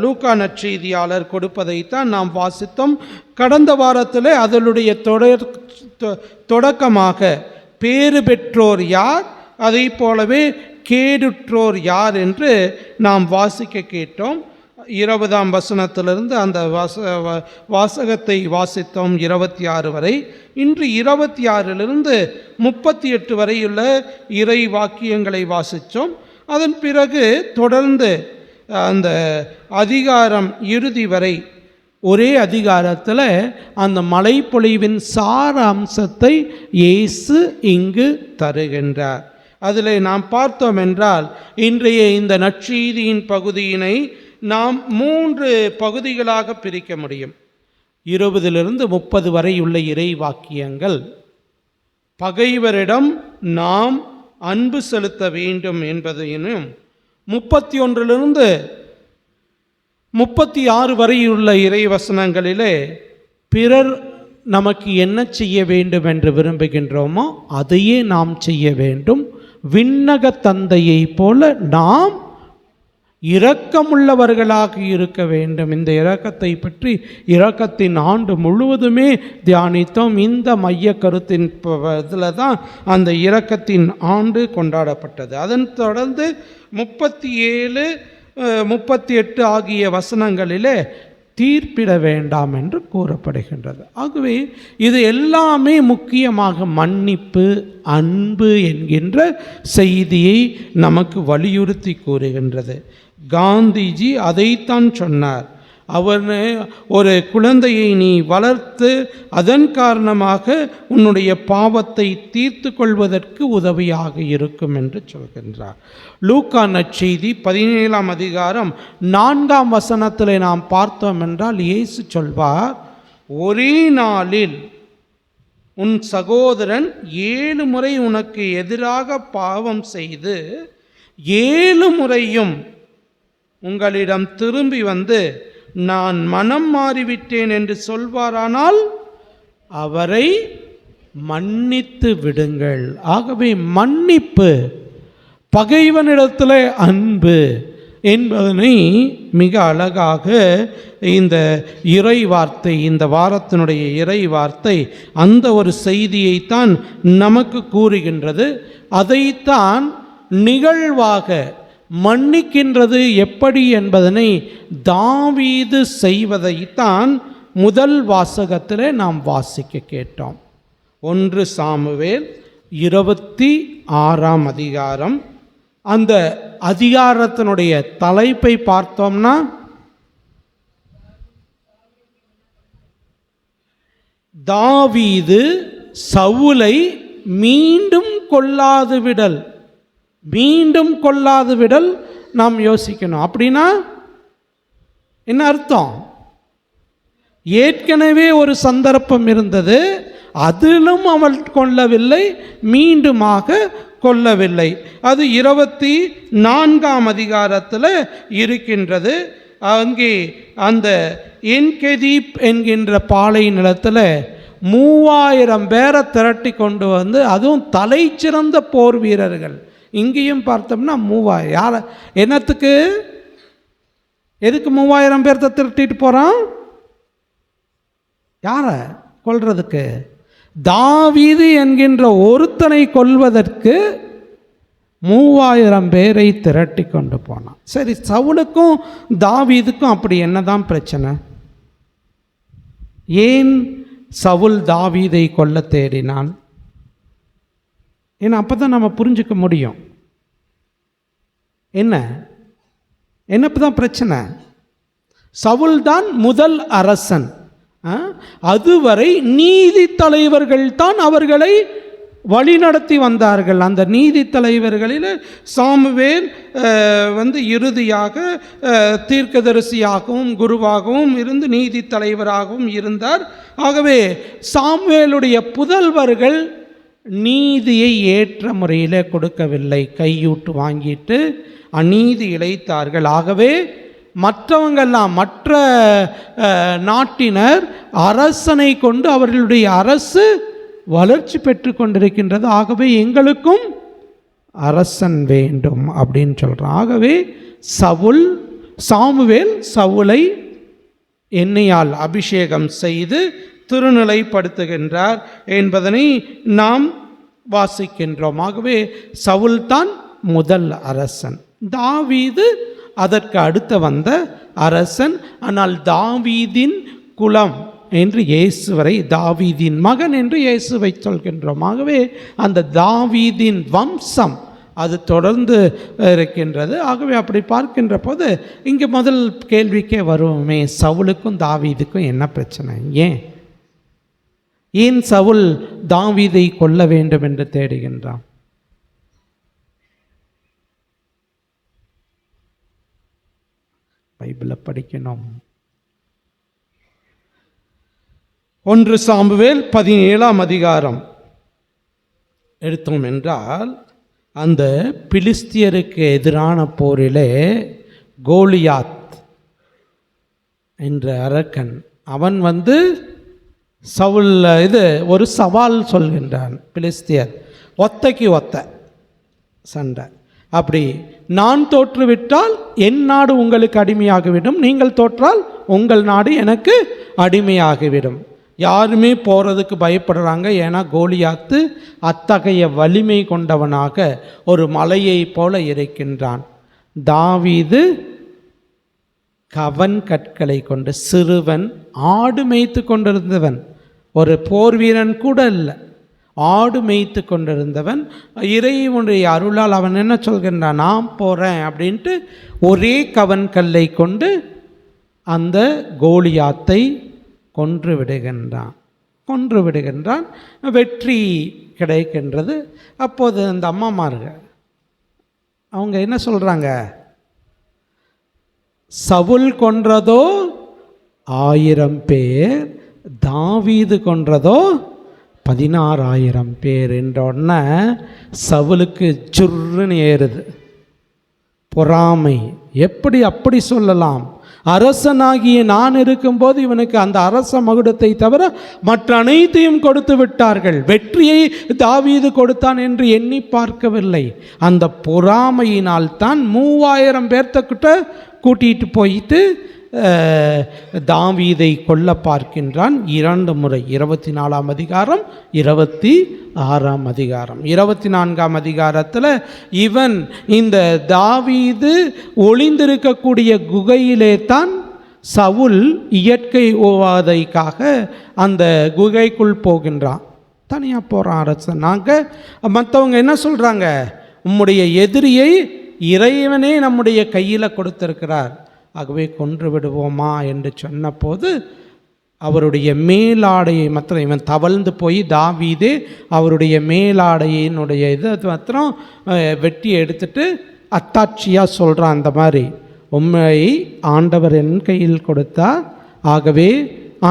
லூக்கா நற்செய்தியாளர் கொடுப்பதைத்தான் நாம் வாசித்தோம். கடந்த வாரத்தில் அதனுடைய தொடக்கமாக பேறு பெற்றோர் யார், அதை போலவே கேடுற்றோர் யார் என்று நாம் வாசிக்க கேட்டோம். 20ஆம் வசனத்திலிருந்து அந்த வாசகத்தை வாசித்தோம் 26 வரை. இன்று 26லிருந்து 38 வரையுள்ள இறை வாக்கியங்களை வாசித்தோம். அதன் பிறகு தொடர்ந்து அந்த அதிகாரம் இறுதி வரை ஒரே அதிகாரத்தில் அந்த மலைப்பொழிவின் சார அம்சத்தை இயேசு இங்கு தருகின்றார். அதில் நாம் பார்த்தோம் என்றால் இன்றைய இந்த நற்செய்தியின் பகுதியினை நாம் 3 பகுதிகளாக பிரிக்க முடியும். 20லிருந்து 30 வரையுள்ள இறை வாக்கியங்கள் பகைவரிடம் நாம் அன்பு செலுத்த வேண்டும் என்பதையும், 31லிருந்து 36 வரையுள்ள இறை வசனங்களிலே பிறர் நமக்கு என்ன செய்ய வேண்டும் என்று விரும்புகின்றோமோ அதையே நாம் செய்ய வேண்டும். விண்ணக தந்தையை போல நாம் இரக்கமுள்ளவர்களாக இருக்க வேண்டும். இந்த இரக்கத்தை பற்றி இரக்கத்தின் ஆண்டு முழுவதுமே தியானித்தோம். இந்த மைய கருத்தின் இதில் தான் அந்த இரக்கத்தின் ஆண்டு கொண்டாடப்பட்டது. அதன் தொடர்ந்து 37, 38 ஆகிய வசனங்களிலே தீர்ப்பிட வேண்டாம் என்று கூறப்படுகின்றது. ஆகவே இது எல்லாமே முக்கியமாக மன்னிப்பு, அன்பு என்கின்ற செய்தியை நமக்கு வலியுறுத்தி கூறுகின்றது. காந்திஜி அதைத்தான் சொன்னார். அவர் ஒரு குழந்தையை நீ வளர்த்து அதன் காரணமாக உன்னுடைய பாவத்தை தீர்த்து கொள்வதற்கு உதவியாக இருக்கும் என்று சொல்கின்றார். லூக்கா நற்செய்தி 17ஆம் அதிகாரம் 4ஆம் வசனத்தில் நாம் பார்த்தோம் என்றால் இயேசு சொல்வார், ஒரே நாளில் உன் சகோதரன் 7 முறை உனக்கு எதிராக பாவம் செய்து 7 முறையும் உங்களிடம் திரும்பி வந்து நான் மனம் மாறிவிட்டேன் என்று சொல்வாரானால் அவரை மன்னித்து விடுங்கள். ஆகவே மன்னிப்பு, பகைவனிடத்தில் அன்பு என்பதனை மிக அழகாக இந்த இறை வார்த்தை, இந்த வாரத்தினுடைய இறை வார்த்தை அந்த ஒரு செய்தியைத்தான் நமக்கு கூறுகின்றது. அதைத்தான் நிகழ்வாக மன்னிக்கின்றது எப்படி என்பதனை தாவீது செய்வதைத்தான் முதல் வாசகத்தில் நாம் வாசிக்க கேட்டோம். 1 சாமுவேல் 26ஆம் அதிகாரம். அந்த அதிகாரத்தினுடைய தலைப்பை பார்த்தோம்னா தாவீது சவுலை மீண்டும் கொல்லாது விடல். மீண்டும் கொல்லாது விடல் நாம் யோசிக்கணும். அப்படின்னா என்ன அர்த்தம்? ஏற்கனவே ஒரு சந்தர்ப்பம் இருந்தது, அதிலும் அவள் கொல்லவில்லை, மீண்டுமாக கொல்லவில்லை. அது 24ஆம் அதிகாரத்தில் இருக்கின்றது. அங்கே அந்த என்கெதீப் என்கின்ற பாலை நிலத்தில் 3000 பேரை திரட்டி கொண்டு வந்து, அதுவும் தலை சிறந்த போர் வீரர்கள். இங்கேயும் பார்த்தோம்னா 3000. யார் என்னத்துக்கு, எதுக்கு 3000 பேர்த்த திரட்டிட்டு போகிறான்? யாரை கொல்றதுக்கு? தாவீது என்கின்ற ஒருத்தனை கொல்வதற்கு 3000 பேரை திரட்டி கொண்டு போனான். சரி, சவுலுக்கும் தாவீதுக்கும் அப்படி என்னதான் பிரச்சனை? ஏன் சவுல் தாவீதை கொல்ல தேடினான்? ஏன்னா அப்போ தான் நம்ம புரிஞ்சுக்க முடியும். என்ன தான் பிரச்சனை? சவுல் தான் முதல் அரசன். அதுவரை நீதி தலைவர்கள் தான் அவர்களை வழிநடத்தி வந்தார்கள். அந்த நீதி தலைவர்களில் சாமுவேல் இறுதியாக தீர்க்கதரிசியாகவும் குருவாகவும் இருந்து நீதி தலைவராகவும் இருந்தார். ஆகவே சாமுவேலுடைய புதல்வர்கள் நீதியை ஏற்ற முறையில் கொடுக்கவில்லை, கையூட்டு வாங்கிட்டு அநீதி இழைத்தார்கள். ஆகவே மற்றவங்கெல்லாம், மற்ற நாட்டினர் அரசனை கொண்டு அவர்களுடைய அரசு வளர்ச்சி பெற்று கொண்டிருக்கின்றது. ஆகவே எங்களுக்கும் அரசன் வேண்டும் அப்படின்னு சொல்கிறான். ஆகவே சாமுவேல் சவுலை எண்ணெயால் அபிஷேகம் செய்து திருநிலைப்படுத்துகின்றார் என்பதனை நாம் வாசிக்கின்றோம். ஆகவே சவுல் தான் முதல் அரசன். தாவீது அதற்கு அடுத்து வந்த அரசன். ஆனால் தாவீதின் குலம் என்று இயேசுவரை தாவீதின் மகன் என்று இயேசுவை சொல்கின்றோம். ஆகவே அந்த தாவீதின் வம்சம் அது தொடர்ந்து இருக்கின்றது. ஆகவே அப்படி பார்க்கின்ற போது இங்கே முதல் கேள்விக்கே வருவோமே, சவுலுக்கும் தாவீதுக்கும் என்ன பிரச்சனை? ஏன் சவுல் தாவீதை கொல்ல வேண்டும் என்று தேடுகின்றான்? பைபிளை படிக்கணும். 1 சாமுவேல் 17ஆம் அதிகாரம் எடுத்தோம் என்றால், அந்த பிலிஸ்தியருக்கு எதிரான போரிலே கோலியாத் என்ற அரக்கன் அவன் சவுல் ஒரு சவால் சொல்கின்றான். பிலிஸ்தியர் ஒத்தைக்கு ஒத்த சண்டை. அப்படி நான் தோற்றுவிட்டால் என் நாடு உங்களுக்கு அடிமையாகிவிடும், நீங்கள் தோற்றால் உங்கள் நாடு எனக்கு அடிமையாகிவிடும். யாருமே போகிறதுக்கு பயப்படுறாங்க. ஏன்னா கோலியாத்து அத்தகைய வலிமை கொண்டவனாக ஒரு மலையை போல இருக்கின்றான். தாவீது கவன் கற்களை கொண்டு, சிறுவன், ஆடு மேய்த்து கொண்டிருந்தவன், ஒரு போர் வீரன் கூட இல்லை, ஆடு மேய்த்து கொண்டிருந்தவன். இறைவனுடைய அருளால் அவன் என்ன சொல்கின்றான், நான் போகிறேன் அப்படின்ட்டு ஒரே கவன் கல்லை கொண்டு அந்த கோலியாத்தை கொன்று விடுகின்றான். வெற்றி கிடைக்கின்றது. அப்போது அந்த அம்மாமார்கள் அவங்க என்ன சொல்கிறாங்க, சவுல் கொன்றதோ 1000 பேர், தாவீது கொன்றதோ 16,000 பேர் என்ற உடனே சவுலுக்கு ஜுர்ன்னு ஏறுது. பொறாமை. எப்படி அப்படி சொல்லலாம்? அரசனாகிய நான் இருக்கும்போது இவனுக்கு அந்த அரச மகுடத்தை தவிர மற்ற அனைத்தையும் கொடுத்து விட்டார்கள், வெற்றியை தாவீது கொடுத்தான் என்று எண்ணி பார்க்கவில்லை. அந்த பொறாமையினால் தான் 3000 பேர்த்தக்கிட்ட கூட்டிகிட்டு போயிட்டு தாவீதை கொல்ல பார்க்கின்றான் 2 முறை. 24ஆம் அதிகாரம், 26ஆம் அதிகாரம். 24ஆம் அதிகாரத்தில் இவன் இந்த தாவீது ஒளிந்திருக்கக்கூடிய குகையிலே தான் சவுல் இயற்கை உபாதைக்காக அந்த குகைக்குள் போகின்றான். தனியாக போகிறான் அரசன். நாங்கள் மற்றவங்க என்ன சொல்கிறாங்க, உம்முடைய எதிரியை இறைவனே நம்முடைய கையில் கொடுத்திருக்கிறார், ஆகவே கொன்று விடுவோமா என்று சொன்னபோது அவருடைய மேலாடையை மாத்திரம் இவன் தவழ்ந்து போய் தாவீதே அவருடைய மேலாடையினுடைய மாத்திரம் வெட்டி எடுத்துட்டு அத்தாட்சியாக சொல்கிறான். அந்த மாதிரி உண்மை ஆண்டவர் என் கையில் கொடுத்தா, ஆகவே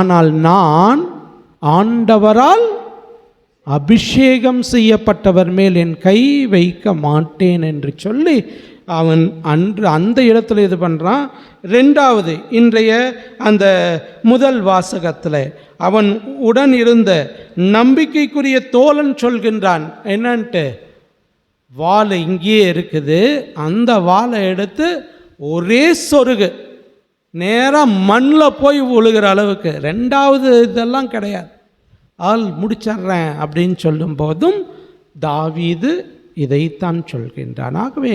ஆனால் நான் ஆண்டவரால் அபிஷேகம் செய்யப்பட்டவர் மேல் என் கை வைக்க மாட்டேன் என்று சொல்லி அவன் அந்த இடத்துல இது பண்ணுறான். 2வது இன்றைய அந்த முதல் வாசகத்தில் அவன் உடன் இருந்த நம்பிக்கைக்குரிய தோழன் சொல்கின்றான் என்னன்ட்டு, வாள் இங்கேயே இருக்குது, அந்த வாளை எடுத்து ஒரே சொருகு நேராக மண்ணில் போய் விழுகிற அளவுக்கு, 2வது இதெல்லாம் கிடையாது, ஆள் முடிச்சிட்றேன் அப்படின்னு சொல்லும்போதும் தாவீது இதைத்தான் சொல்கின்றான். ஆகவே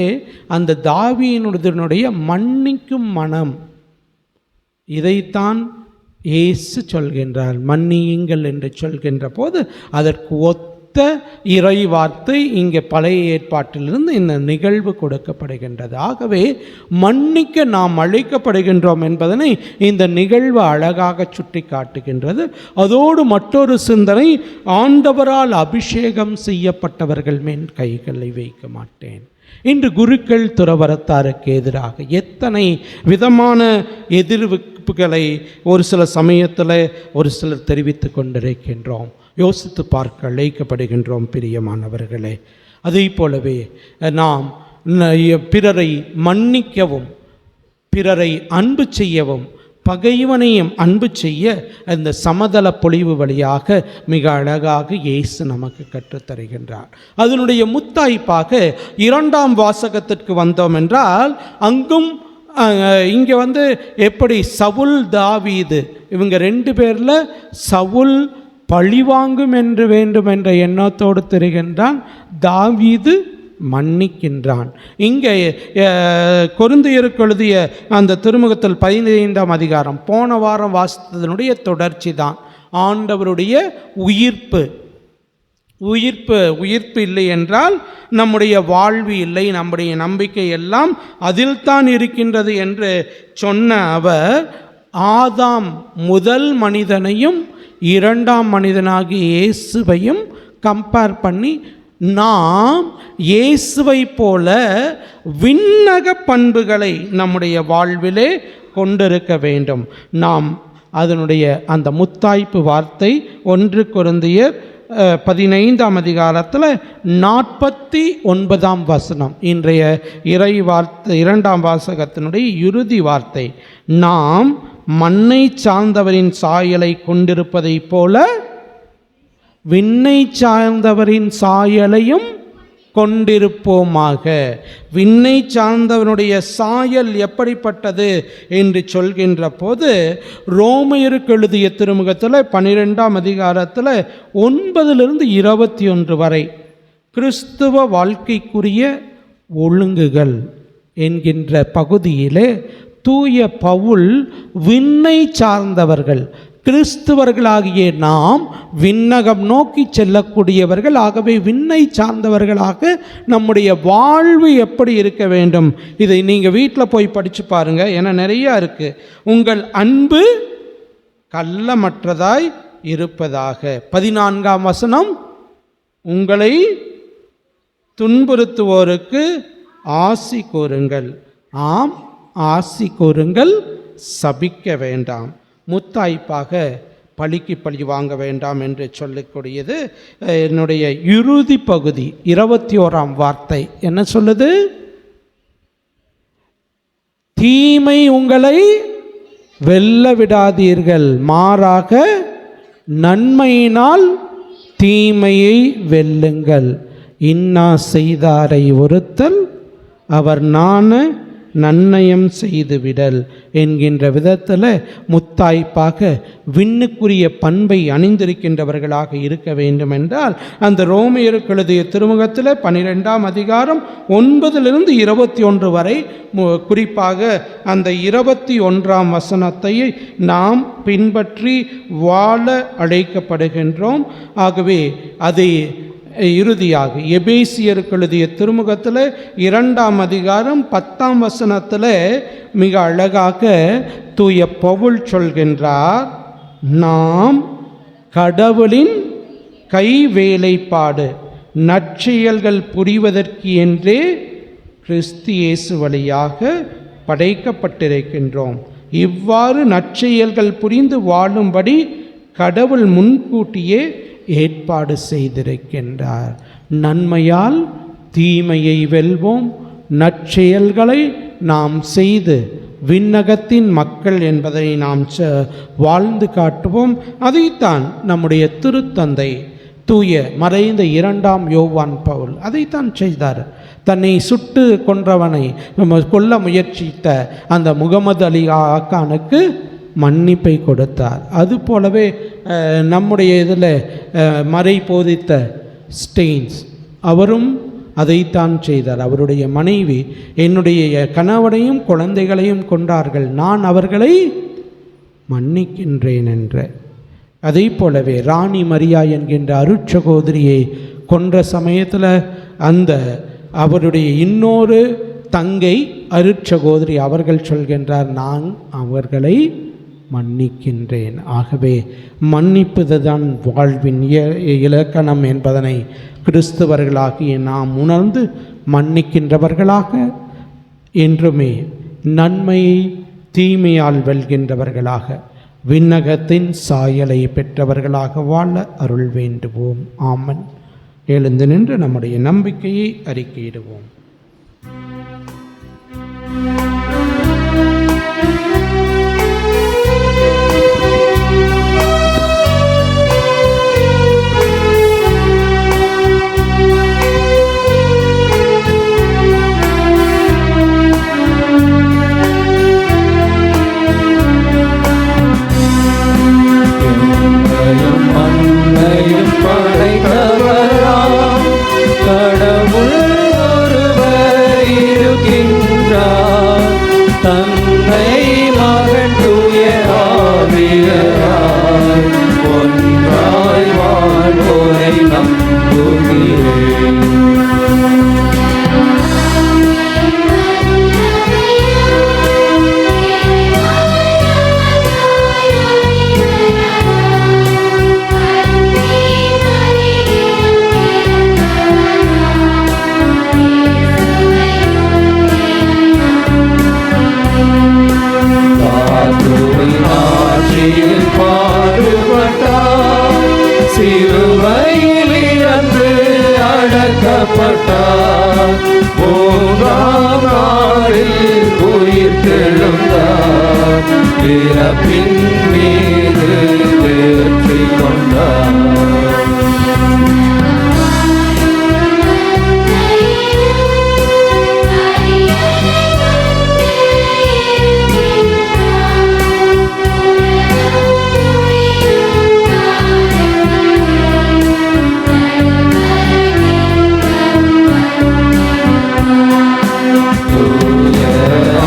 அந்த தாவீதினுடைய மன்னிக்கும் மனம், இதைத்தான் இயேசு சொல்கின்றார். மன்னியுங்கள் என்று சொல்கின்ற போது அதற்கு ஒத்த இறை வார்த்தை இங்கே பழைய ஏற்பாட்டிலிருந்து இந்த நிகழ்வு கொடுக்கப்படுகின்றது. ஆகவே மன்னிக்க நாம் அழைக்கப்படுகின்றோம் என்பதனை இந்த நிகழ்வு அழகாக சுட்டி காட்டுகின்றது. அதோடு மற்றொரு சிந்தனை, ஆண்டவரால் அபிஷேகம் செய்யப்பட்டவர்கள் மேல் கைகளை வைக்க மாட்டேன். இன்று குருக்கள் துறவரத்தாருக்கு எதிராக எத்தனை விதமான எதிர்ப்புகளை ஒரு சில சமயத்தில் ஒரு சிலர் தெரிவித்து கொண்டிருக்கின்றோம். யோசித்து பார்க்க அழைக்கப்படுகின்றோம் பிரியமானவர்களே. அதே போலவே நாம் பிறரை மன்னிக்கவும் பிறரை அன்பு செய்யவும் பகைவனையும் அன்பு செய்ய அந்த சமதள பொழிவு வழியாக மிக அழகாக இயேசு நமக்கு கற்றுத்தருகின்றார். அதனுடைய முத்தாய்ப்பாக 2ஆம் வாசகத்திற்கு வந்தோம் என்றால், அங்கும் இங்கே எப்படி சவுல் தாவீது இவங்க 2 பேரில் சவுல் பழிவாங்கும் என்று வேண்டும் என்ற எண்ணத்தோடு தெரிகின்றான். தாவீது மன்னிக்கின்றான். இங்கே கொரிந்தியருக்கு எழுதிய அந்த திருமுகத்தில் 15ஆம் அதிகாரம் போன வாரம் வாசித்ததனுடைய தொடர்ச்சி தான். ஆண்டவருடைய உயிர்ப்பு இல்லை என்றால் நம்முடைய வாழ்வு இல்லை, நம்முடைய நம்பிக்கை எல்லாம் அதில்தான் இருக்கின்றது என்று சொன்ன அவர் ஆதாம் முதல் மனிதனையும் இரண்டாம் மனிதனாகிய இயேசுவையும் கம்பேர் பண்ணி நாம் இயேசுவை போல விண்ணக பண்புகளை நம்முடைய வாழ்விலே கொண்டிருக்க வேண்டும். நாம் அதனுடைய அந்த முத்தாய்ப்பு வார்த்தை 1 கொரிந்தியர் 15ஆம் அதிகாரத்தில் 49ஆம் வசனம், இன்றைய இறை வார்த்தை 2ஆம் வாசகத்தினுடைய இறுதி வார்த்தை. நாம் மண்ணை சார்ந்தவரின் சாயலை கொண்டிருப்பதைப் போல விண்ணை சார்ந்தவரின் சாயலையும் கொண்டிருப்போமாக. விண்ணை சார்ந்தவனுடைய சாயல் எப்படிப்பட்டது என்று சொல்கின்ற போது ரோமையருக்கு எழுதிய திருமுகத்தில் 12ஆம் அதிகாரத்தில் 9-21 வரை கிறிஸ்துவ வாழ்க்கைக்குரிய ஒழுங்குகள் என்கின்ற பகுதியிலே தூய பவுல் விண்ணை சார்ந்தவர்கள், கிறிஸ்துவர்களாகிய நாம் விண்ணகம் நோக்கி செல்லக்கூடியவர்கள், ஆகவே விண்ணை சார்ந்தவர்களாக நம்முடைய வாழ்வு எப்படி இருக்க வேண்டும், இதை நீங்கள் வீட்டில் போய் படித்து பாருங்கள். ஏன்னா நிறையா இருக்குது. உங்கள் அன்பு கள்ளமற்றதாய் இருப்பதாக. 14ஆம் வசனம், உங்களை துன்புறுத்துவோருக்கு ஆசி கூறுங்கள். ஆம், ஆசி கூறுங்கள், சபிக்க வேண்டாம். முத்தாய்ப்பாக பழிக்கு பழி வாங்க வேண்டாம் என்று சொல்லக்கூடியது என்னுடைய இறுதி பகுதி. 21ஆம் வார்த்தை என்ன சொல்லுது? தீமை உங்களை வெல்ல விடாதீர்கள், மாறாக நன்மையினால் தீமையை வெல்லுங்கள். இன்னா செய்தாரை ஒருத்தல் அவர் நாண நன்னயம் செய்துவிடல் என்கின்ற விதத்தில் முத்தாய்ப்பாக விண்ணுக்குரிய பண்பை அணிந்திருக்கின்றவர்களாக இருக்க வேண்டும் என்றால் அந்த ரோமையருக்கு எழுதிய திருமுகத்தில் 12ஆம் அதிகாரம் 9-21 வரை குறிப்பாக அந்த 21ஆம் வசனத்தை நாம் பின்பற்றி வாழ அழைக்கப்படுகின்றோம். ஆகவே அதை இறுதியாக எபேசியருக்கு எழுதிய திருமுகத்தில் 2ஆம் அதிகாரம் 10ஆம் வசனத்தில் மிக அழகாக தூய பவுல் சொல்கின்றார், நாம் கடவுளின் கை வேலைப்பாடு நற்செயல்கள் புரிவதற்கு என்றே கிறிஸ்து இயேசு வழியாக படைக்கப்பட்டிருக்கின்றோம். இவ்வாறு நற்செயல்கள் புரிந்து வாழும்படி கடவுள் முன்கூட்டியே ஏற்பாடு செய்திருக்கின்றார். நன்மையால் தீமையை வெல்வோம், நற்செயல்களை நாம் செய்து விண்ணகத்தின் மக்கள் என்பதை நாம் வாழ்ந்து காட்டுவோம். அதைத்தான் நம்முடைய திருத்தந்தை தூய மறைந்த 2ஆம் யோவான் பவுல் அதைத்தான் செய்தார். தன்னை சுட்டு கொன்றவனை கொல்ல முயற்சித்த அந்த முகமது அலி ஆக்கானுக்கு மன்னிப்பை கொடுத்தார். அதுபோலவே நம்முடைய இதில் மறை போதித்த ஸ்டெயின்ஸ் அவரும் அதைத்தான் செய்தார். அவருடைய மனைவி என்னுடைய கணவனையும் குழந்தைகளையும் கொண்டார்கள், நான் அவர்களை மன்னிக்கின்றேன் என்ற. அதை போலவே ராணி மரியா என்கின்ற அருட்சகோதரியை கொன்ற சமயத்தில் அந்த அவருடைய இன்னொரு தங்கை அருட்சகோதரி அவர்கள் சொல்கின்றார், நான் அவர்களை மன்னிக்கின்றேன். ஆகவே மன்னிப்பதுதான் வாழ்வின் இலக்கணம் என்பதனை கிறிஸ்தவர்களாகிய நாம் உணர்ந்து மன்னிக்கின்றவர்களாக என்றுமே நன்மையை தீமையால் வெல்கின்றவர்களாக விண்ணகத்தின் சாயலை பெற்றவர்களாக வாழ அருள் வேண்டுவோம். ஆமன். எழுந்து நின்று நம்முடைய நம்பிக்கையை அறிக்கையிடுவோம். மண்ணையும் படைத்தவராம் கடவுள் மூன்றாம் நாளில் உயிர்த்தெழுந்தார், பிறப்பின் மீது வெற்றி கொண்டார்.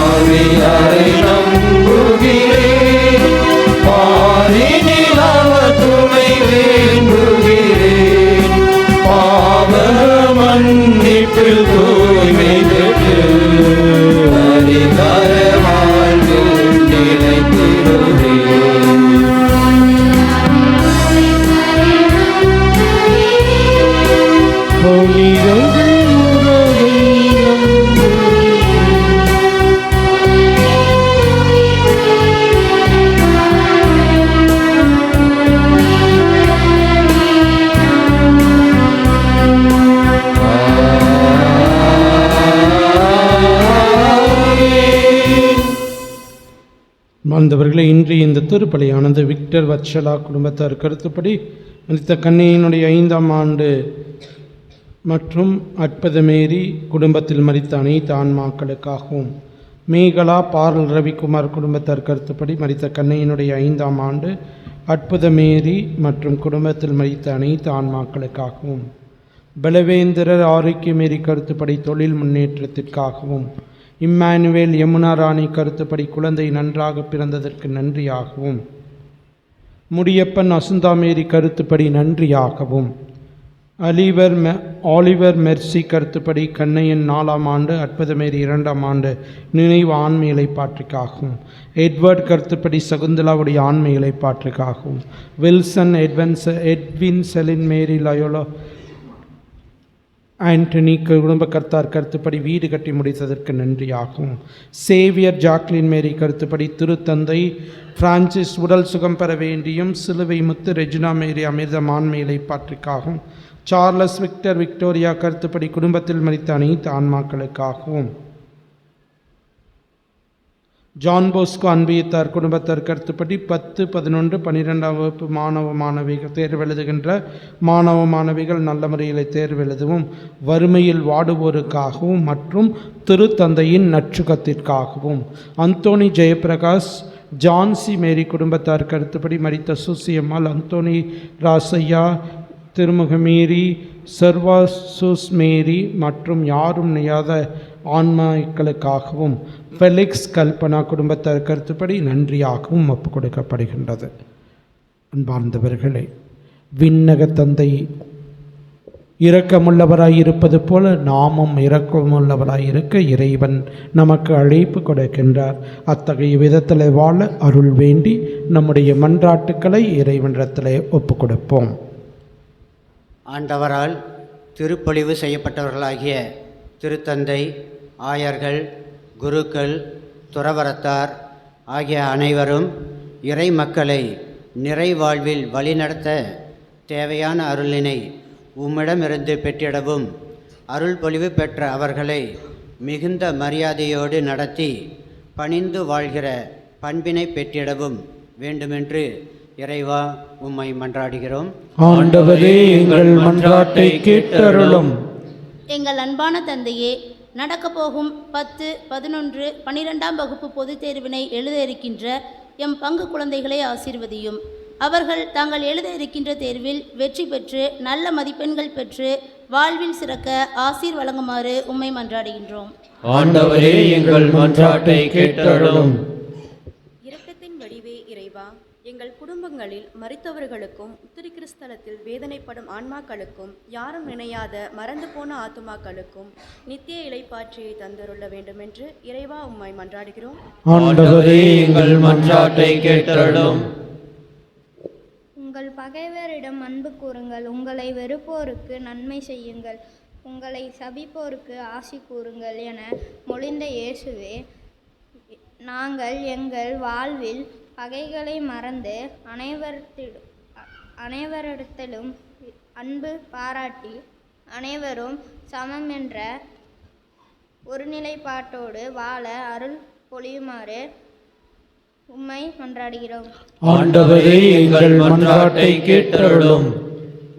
ஆவியாரை நம்புகிறேன், பாரினில் அவர் துணை வேண்டுகிறேன், பாவ மன்னிப்பில் தூய்மை பெற்று அதிகார வாழ்வில் நிலைத்திடுவேன். மாணவர்களே, இன்று இந்த திருப்பலியானது விக்டர் வத்சலா குடும்பத்தார் கருத்துப்படி மரித்த கன்னியினுடைய 5ஆம் ஆண்டு மற்றும் அற்புத மேரி குடும்பத்தில் மரித்த அனைத்து ஆன்மாக்களுக்காகவும், மேகலா பாரல் ரவிக்குமார் குடும்பத்தார் கருத்துப்படி மரித்த கன்னியினுடைய 5ஆம் ஆண்டு அற்புத மேரி மற்றும் குடும்பத்தில் மரித்த அனைத்து ஆன்மாக்களுக்காகவும், பலவேந்திரர் ஆரோக்கிய மேரி கருத்துப்படி தொழில் முன்னேற்றத்திற்காகவும், இம்மானுவேல் யமுனா ராணி கருத்துப்படி குழந்தை நன்றாக பிறந்ததற்கு நன்றியாகவும், முடியப்பன் அசுந்தாமேரி கருத்துப்படி நன்றியாகவும், ஆலிவர் மெர்சி கருத்துப்படி கண்ணையன் 4ஆம் ஆண்டு அற்புதமேரி 2ஆம் ஆண்டு நினைவு ஆன்மீக இலைப்பாற்றுக்காகவும், எட்வர்ட் கருத்துப்படி சகுந்தலாவுடைய ஆன்மீக இலைப்பாற்றுக்காகவும், வில்சன் எட்வின் செலின் மேரி லயோலா ஆண்டனி குடும்பக்கர்த்தார் கருத்துப்படி வீடு கட்டி முடித்ததற்கு நன்றியாகும், சேவியர் ஜாக்லின் மேரி கருத்துப்படி திருத்தந்தை பிரான்சிஸ் உடல் சுகம் பெற வேண்டியும், சிலுவை முத்து ரெஜினா மேரி அமிர்தம் ஆன்மீக இலைப்பாற்றுக்காகவும், சார்லஸ் விக்டர் விக்டோரியா கருத்துப்படி குடும்பத்தில் மரித்த அனைத்து ஆன்மாக்களுக்காகவும், ஜான் போஸ்கோ அன்பியத்தார் குடும்பத்தார் கருத்துப்படி 10, 11, 12ஆம் வகுப்பு மாணவ மாணவிகள் தேர்வு எழுதுகின்ற மாணவ மாணவிகள் நல்ல முறையில் தேர்வு எழுதவும், வறுமையில் வாடுவோருக்காகவும் மற்றும் திருத்தந்தையின் நற்சுகத்திற்காகவும், அந்தோனி ஜெயபிரகாஷ் ஜான்சி மேரி குடும்பத்தார் கருத்துப்படி மரித்த சுசியம்மாள், அந்தோனி ராசையா, திருமுகமேரி, சர்வாசூஸ் மேரி மற்றும் யாரும் நியாத ஆன்மாக்களுக்காகவும், ஃபெலிக்ஸ் கல்பனா குடும்பத்தார் கருத்துப்படி நன்றியாகவும் ஒப்புக் கொடுக்கப்படுகின்றது. அன்பார்ந்தவர்களே, விண்ணக தந்தை இரக்கமுள்ளவராய் இருப்பது போல நாமும் இரக்கமுள்ளவராய் இருக்க இறைவன் நமக்கு அழைப்பு கொடுக்கின்றார். அத்தகைய விதத்தில் வாழ அருள் வேண்டி நம்முடைய மன்றாட்டுக்களை இறைவனிடத்திலே ஒப்புக் கொடுப்போம். ஆண்டவரால் திருப்பொழிவு செய்யப்பட்டவர்களாகிய திருத்தந்தை, ஆயர்கள், குருக்கள், துறவரத்தார் ஆகிய அனைவரும் இறை மக்களை நிறைவாழ்வில் வழிநடத்த தேவையான அருளினை உம்மிடமிருந்து பெற்றிடவும், அருள் பொழிவு பெற்ற அவர்களை மிகுந்த மரியாதையோடு நடத்தி பணிந்து வாழ்கிற பண்பினை பெற்றிடவும் வேண்டுமென்று இறைவா உம்மை மன்றாடுகிறோம். ஆண்டவரே, எங்கள் மன்றாட்டை கேட்டருளும். எங்கள் அன்பான தந்தையே, நடக்கப்போகும் 10, 11, 12ஆம் வகுப்பு பொதுத் தேர்வினை எழுத இருக்கின்ற எம் பங்கு குழந்தைகளை ஆசீர்வதியும். அவர்கள் தாங்கள் எழுத இருக்கின்ற தேர்வில் வெற்றி பெற்று நல்ல மதிப்பெண்கள் பெற்று வாழ்வில் சிறக்க ஆசீர் வழங்குமாறு உம்மை மன்றாடுகின்றோம். ஆண்டவரே, எங்கள் மன்றாட்டை கேட்டருளும். இரக்கத்தின் வடிவே இறைவா, எங்கள் குடும்பங்களில் மரித்தவர்களுக்கும் திருக்கிறிஸ்தலத்தில் வேதனைப்படும் ஆன்மாக்களுக்கும் யாரும் நினையாத மறந்து போன ஆத்துமாக்களுக்கும் நித்திய இலைப்பாற்றியை தந்தருள்ள வேண்டுமென்று இறைவா உம்மை மன்றாடுகிறோம். ஆண்டவரே, எங்கள் மன்றாட்டை கேட்டருளும். உங்கள் பகைவரிடம் அன்பு கூறுங்கள், உங்களை வெறுப்போருக்கு நன்மை செய்யுங்கள், உங்களை சபிப்போருக்கு ஆசி கூறுங்கள் என மொழிந்த இயேசுவே, நாங்கள் எங்கள் வாழ்வில் பகைகளை மறந்து ஒருநிலைப்பாட்டோடு வாழ அருள் பொழியுமாறு உம்மை மன்றாடுகிறோம். ஆண்டவரே எங்கள் மன்றாட்டை கேட்டருளும்.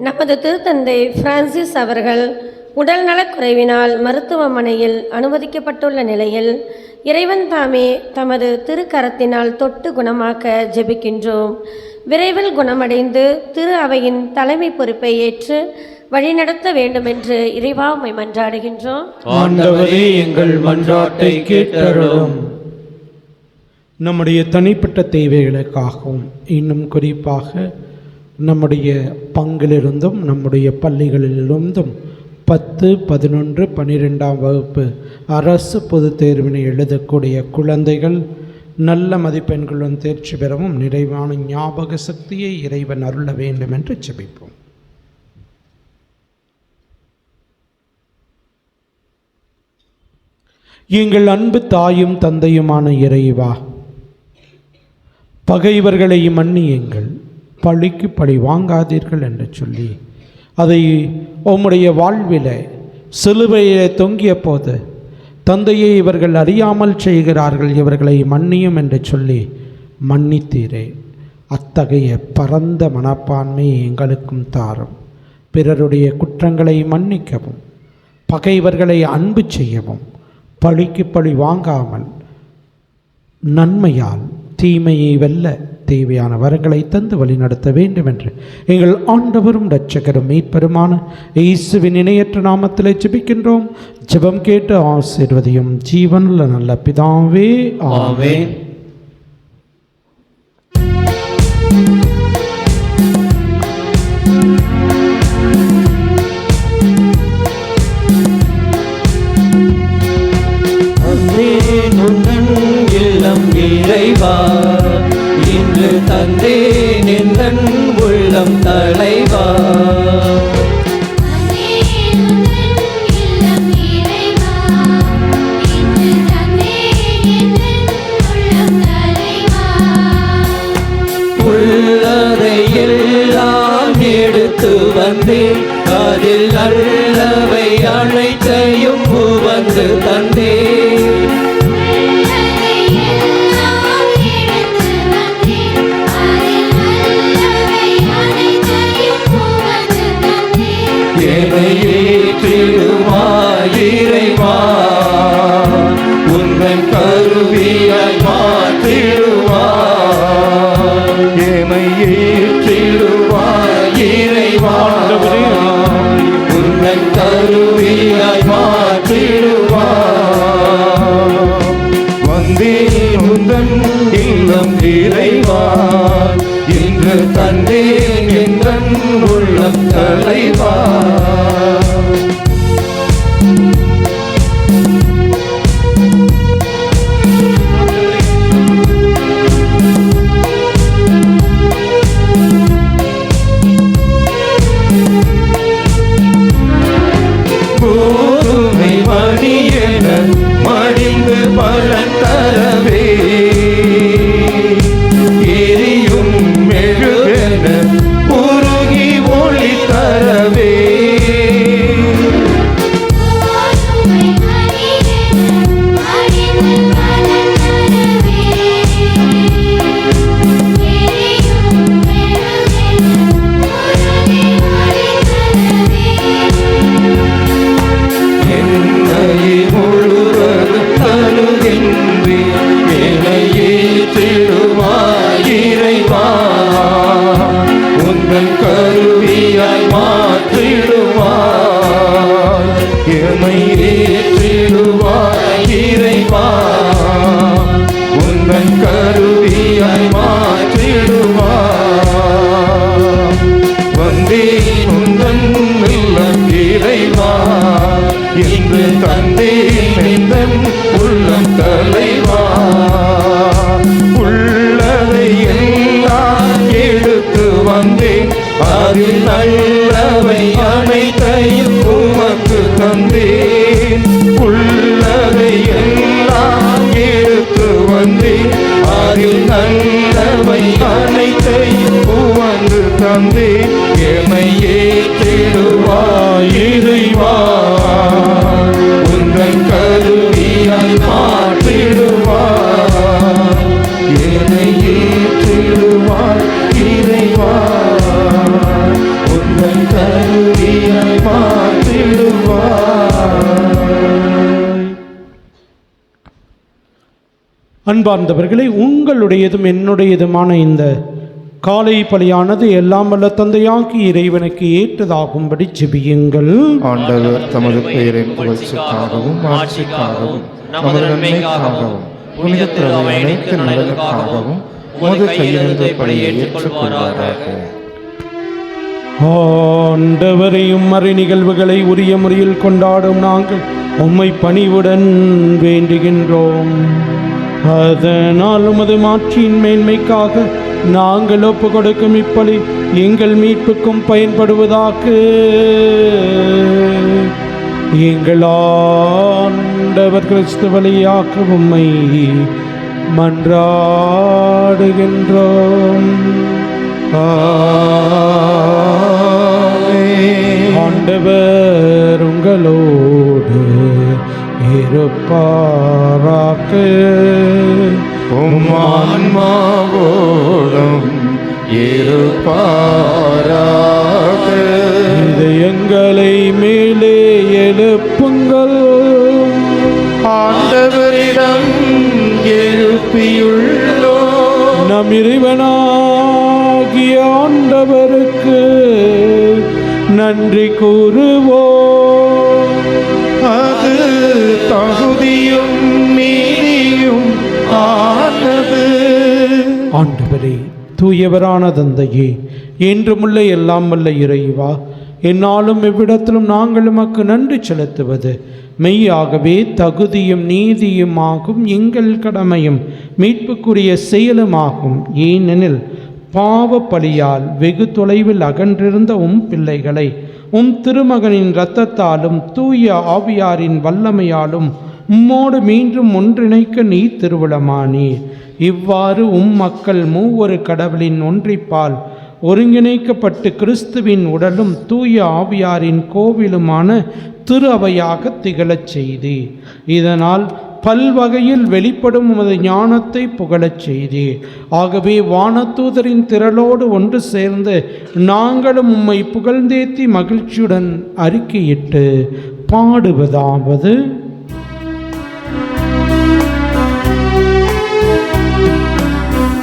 நமது திருத்தந்தை பிரான்சிஸ் அவர்கள் உடல் நலக்குறைவினால் மருத்துவமனையில் அனுமதிக்கப்பட்டுள்ள நிலையில் இறைவன் தாமே தமது திருக்கரத்தினால் தொட்டு குணமாக்க ஜெபிக்கின்றோம். விரைவில் குணமடைந்து திரு அவையின் தலைமை பொறுப்பை ஏற்று வழிநடத்த வேண்டுமென்று இறைவா உம்மை மன்றாடுகின்றோம். ஆண்டவரே எங்கள் மன்றாட்டை கேட்டருளும். நம்முடைய தனிப்பட்ட தேவைகளுக்காகவும் இன்னும் குறிப்பாக நம்முடைய பங்கிலிருந்தும் நம்முடைய பள்ளிகளிலிருந்தும் 10, 11, 12ஆம் வகுப்பு அரசு பொதுத் தேர்வினை எழுதக்கூடிய குழந்தைகள் நல்ல மதிப்பெண்களுடன் தேர்ச்சி பெறவும் நிறைவான ஞாபக சக்தியை இறைவன் அருள வேண்டும் என்று ஜெபிப்போம். எங்கள் அன்பு தாயும் தந்தையுமான இறைவா, பகைவர்களை மன்னியுங்கள், பழிக்கு பழி வாங்காதீர்கள் என்று சொல்லி அதை உம்முடைய வாழ்வில் சிலுவையிலே தொங்கிய போது தந்தையை இவர்கள் அறியாமல் செய்கிறார்கள், இவர்களை மன்னியும் என்று சொல்லி மன்னித்தீரே. அத்தகைய பரந்த மனப்பான்மையை எங்களுக்கும் தாரும். பிறருடைய குற்றங்களை மன்னிக்கவும், பகைவர்களை அன்பு செய்யவும், பழிக்கு பழி வாங்காமல் நன்மையால் தீமையை வெல்ல தேவையான வரங்களை தந்து வழிநடத்த வேண்டும் என்று எங்கள் ஆண்டவரும் இரட்சகரும் மீட்பெருமான இயேசுவின் இணையற்ற நாமத்தில் ஜெபிக்கின்றோம். ஜெபம் கேட்டு ஆசீர்வதியும் ஜீவனுள்ள நல்ல பிதாவே, ஆமென். இறைவா, இன்று தந்தேன் எந்தன் உள்ளம் தலைவா. உள்ளதை எல்லாம் எடுத்து வந்தேன், அதில் நல்லவை அனைத்தையும் உவந்து தந்தேன். இறைவா, உந்தன் கருவியாய் மாற்றிடுவாய், என்னை ஏற்றிடுவாய். இறைவா, உந்தன் கருவியாய் மாற்றிடுவாய். வந்தேன் உந்தன் இல்லம் இறைவா, இன்று தந்தேன் எந்தன் உள்ளம் தலைவா. மடிந்து பலன் தரவே, எரியும் மெழுகென உருகி ஒளி தரவே. கருவியாய் மாற்றிடுவாய், என்னை ஏற்றிடுவாய். இறைவா, உந்தன் கருவியாய் மாற்றிடுவாய். வந்தேன் உந்தன் இல்லம் இறைவா, இன்று தந்தேன் எந்தன் உள்ளம் தலைவா. உள்ளதை எல்லாம் எடுத்து வந்தேன், அதில் நல்லவை அனைத்தையும் உமக்கு தந்தேன். உள்ளதை எல்லாம் எடுத்து வந்தேன், அதில் நல்லவை அனைத்தையும் உமக்கு தந்தேன். என்னை ஏற்றிடுவாய் இறைவா, உந்தன் கரு மாற்றிடுவாய். அன்பார்ந்தவர்களே, உங்களுடையதும் என்னுடையதுமான இந்த காலை பலியானது எல்லாம் வல்ல தந்தையாகி இறைவனுக்கு ஏற்றதாகும்படி ஜெபியுங்கள். ஆண்டவர் தமது பெயரின் புகழ்ச்சிக்காகவும் ஆட்சிக்காகவும் நமது நன்மைக்காகவும் புனித திரவை அனைத்து நலனுக்காகவும் உமது கையிலிருந்து பலியை ஏற்றுக்கொள்வாராக. ஆண்டவரையும் மறை நிகழ்வுகளை உரிய முறையில் கொண்டாடும் நாங்கள் உம்மை பணிவுடன் வேண்டுகின்றோம். அதனால் உமது மாட்சியின் மேன்மைக்காக நாங்கள் ஒப்பு கொடுக்கும் இப்பலி எங்கள் மீட்புக்கும் பயன்படுவதாக. எங்கள் ஆண்டவர் கிறிஸ்து வழியாக உம்மை மன்றாடுகின்றோம். ஆண்டவர் உங்களோடு இருப்பாராக. உம் ஆன்மாவோடும் இருப்பாராக. இதயங்களை மேலே எழுப்புங்கள். ஆண்டவரிடம் எழுப்பியுள்ளோ நம் இறைவனாகிய ஆண்டவருக்கு நன்றி கூறுவோம். அது தகுதியும் நீதியும் ஆனது. ஆண்டவரே, தூயவரான தந்தையே, என்றுமுள்ள எல்லாம் வல்ல இறைவா, என்னாலும் எவ்விடத்திலும் நாங்கள் உமக்கு நன்றி செலுத்துவது மெய்யாகவே தகுதியும் நீதியுமாகும், எங்கள் கடமையும் மீட்புக்குரிய செயலுமாகும். ஏனெனில் பாவ பலியால் வெகு தொலைவில் அகன்றிருந்த உம் பிள்ளைகளை உம் திருமகனின் இரத்தத்தாலும் தூய ஆவியாரின் வல்லமையாலும் உம்மோடு மீண்டும் ஒன்றிணைக்க நீ திருவுளமானீர். இவ்வாறு உம் மக்கள் மூவொரு கடவுளின் ஒன்றிப்பால் ஒருங்கிணைக்கப்பட்டு கிறிஸ்துவின் உடலும் தூய ஆவியாரின் கோவிலுமான திரு அவையாக திகழச் செய்தீர். இதனால் பல்வகையில் வெளிப்படும் உமது ஞானத்தை புகழச் செய்தீர். ஆகவே வானதூதரின் திரளோடு ஒன்று சேர்ந்து நாங்களும் உம்மை புகழ்ந்தேத்தி மகிழ்ச்சியுடன் அறிக்கையிட்டு பாடுவதாவது: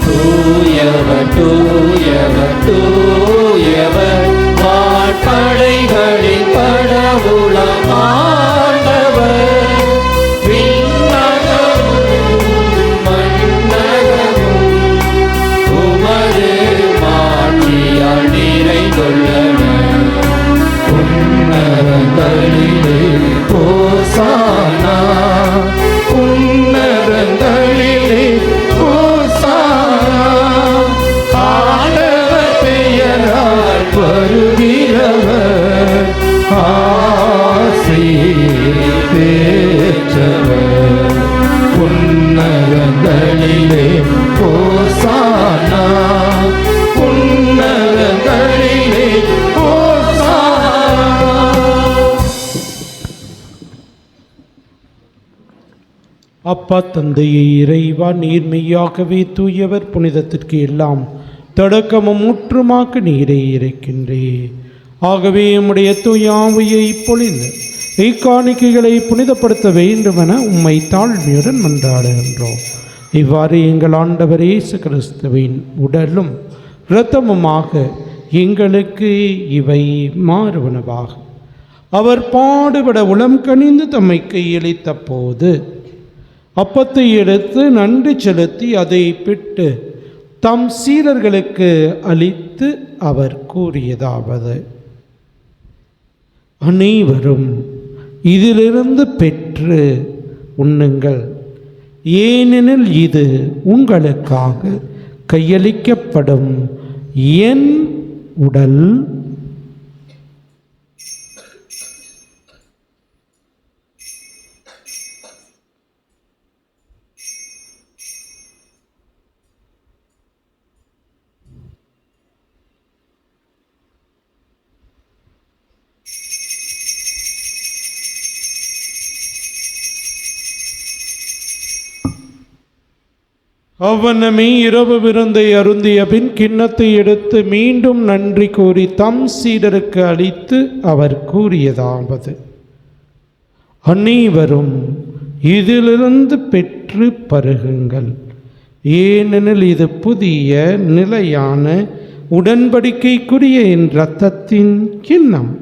தூயவர் தூயவர் தூயவர் வான்படைகளின் கடவுளாம் ஆண்டவர். விண்ணகமும் மண்ணகமும் உமது மாட்சியால் நிறைந்துள்ளன. உன்னதங்களிலே ஓசானா, உன்னதங்களிலே வருகிறவர் ஆசி பெற்றவர். உன்னதங்களிலே ஓசானா, உன்னதங்களிலே ஓசானா. அப்பா தந்தையை இறைவா, நீர்மையாகவே தூயவர், புனிதத்திற்கு எல்லாம் தொடக்கமும் முற்றுமாக்கு நீரை இறைக்கின்றே. ஆகவே நம்முடைய தூய ஆவியை பொழிந்து இக்காணிக்கைகளை புனிதப்படுத்த வேண்டுமென உம்மை தாழ்மையுடன் மன்றாடுகின்றோம். இவ்வாறு எங்கள் ஆண்டவர் இயேசு கிறிஸ்துவின் உடலும் இரத்தமுமாக எங்களுக்கு இவை மாறுவனவாக. அவர் பாடுபட உளம் கனிந்து தம்மை கையளித்த போது அப்பத்தை எடுத்து நன்றி செலுத்தி அதை பிட்டு தம் சீடர்களுக்கு அளித்து அவர் கூறியதாவது: அனைவரும் இதிலிருந்து பெற்று உண்ணுங்கள், ஏனெனில் இது உங்களுக்காக கையளிக்கப்படும் என் உடல். அவ்வண்ணமே இரவு விருந்தை அருந்திய பின் கிண்ணத்தை எடுத்து மீண்டும் நன்றி கூறி தம் சீடருக்கு அளித்து அவர் கூறியதாவது: அனைவரும் இதிலிருந்து பெற்று பருகுங்கள், ஏனெனில் இது புதிய நிலையான உடன்படிக்கைக்குரிய என் இரத்தத்தின் கிண்ணம்.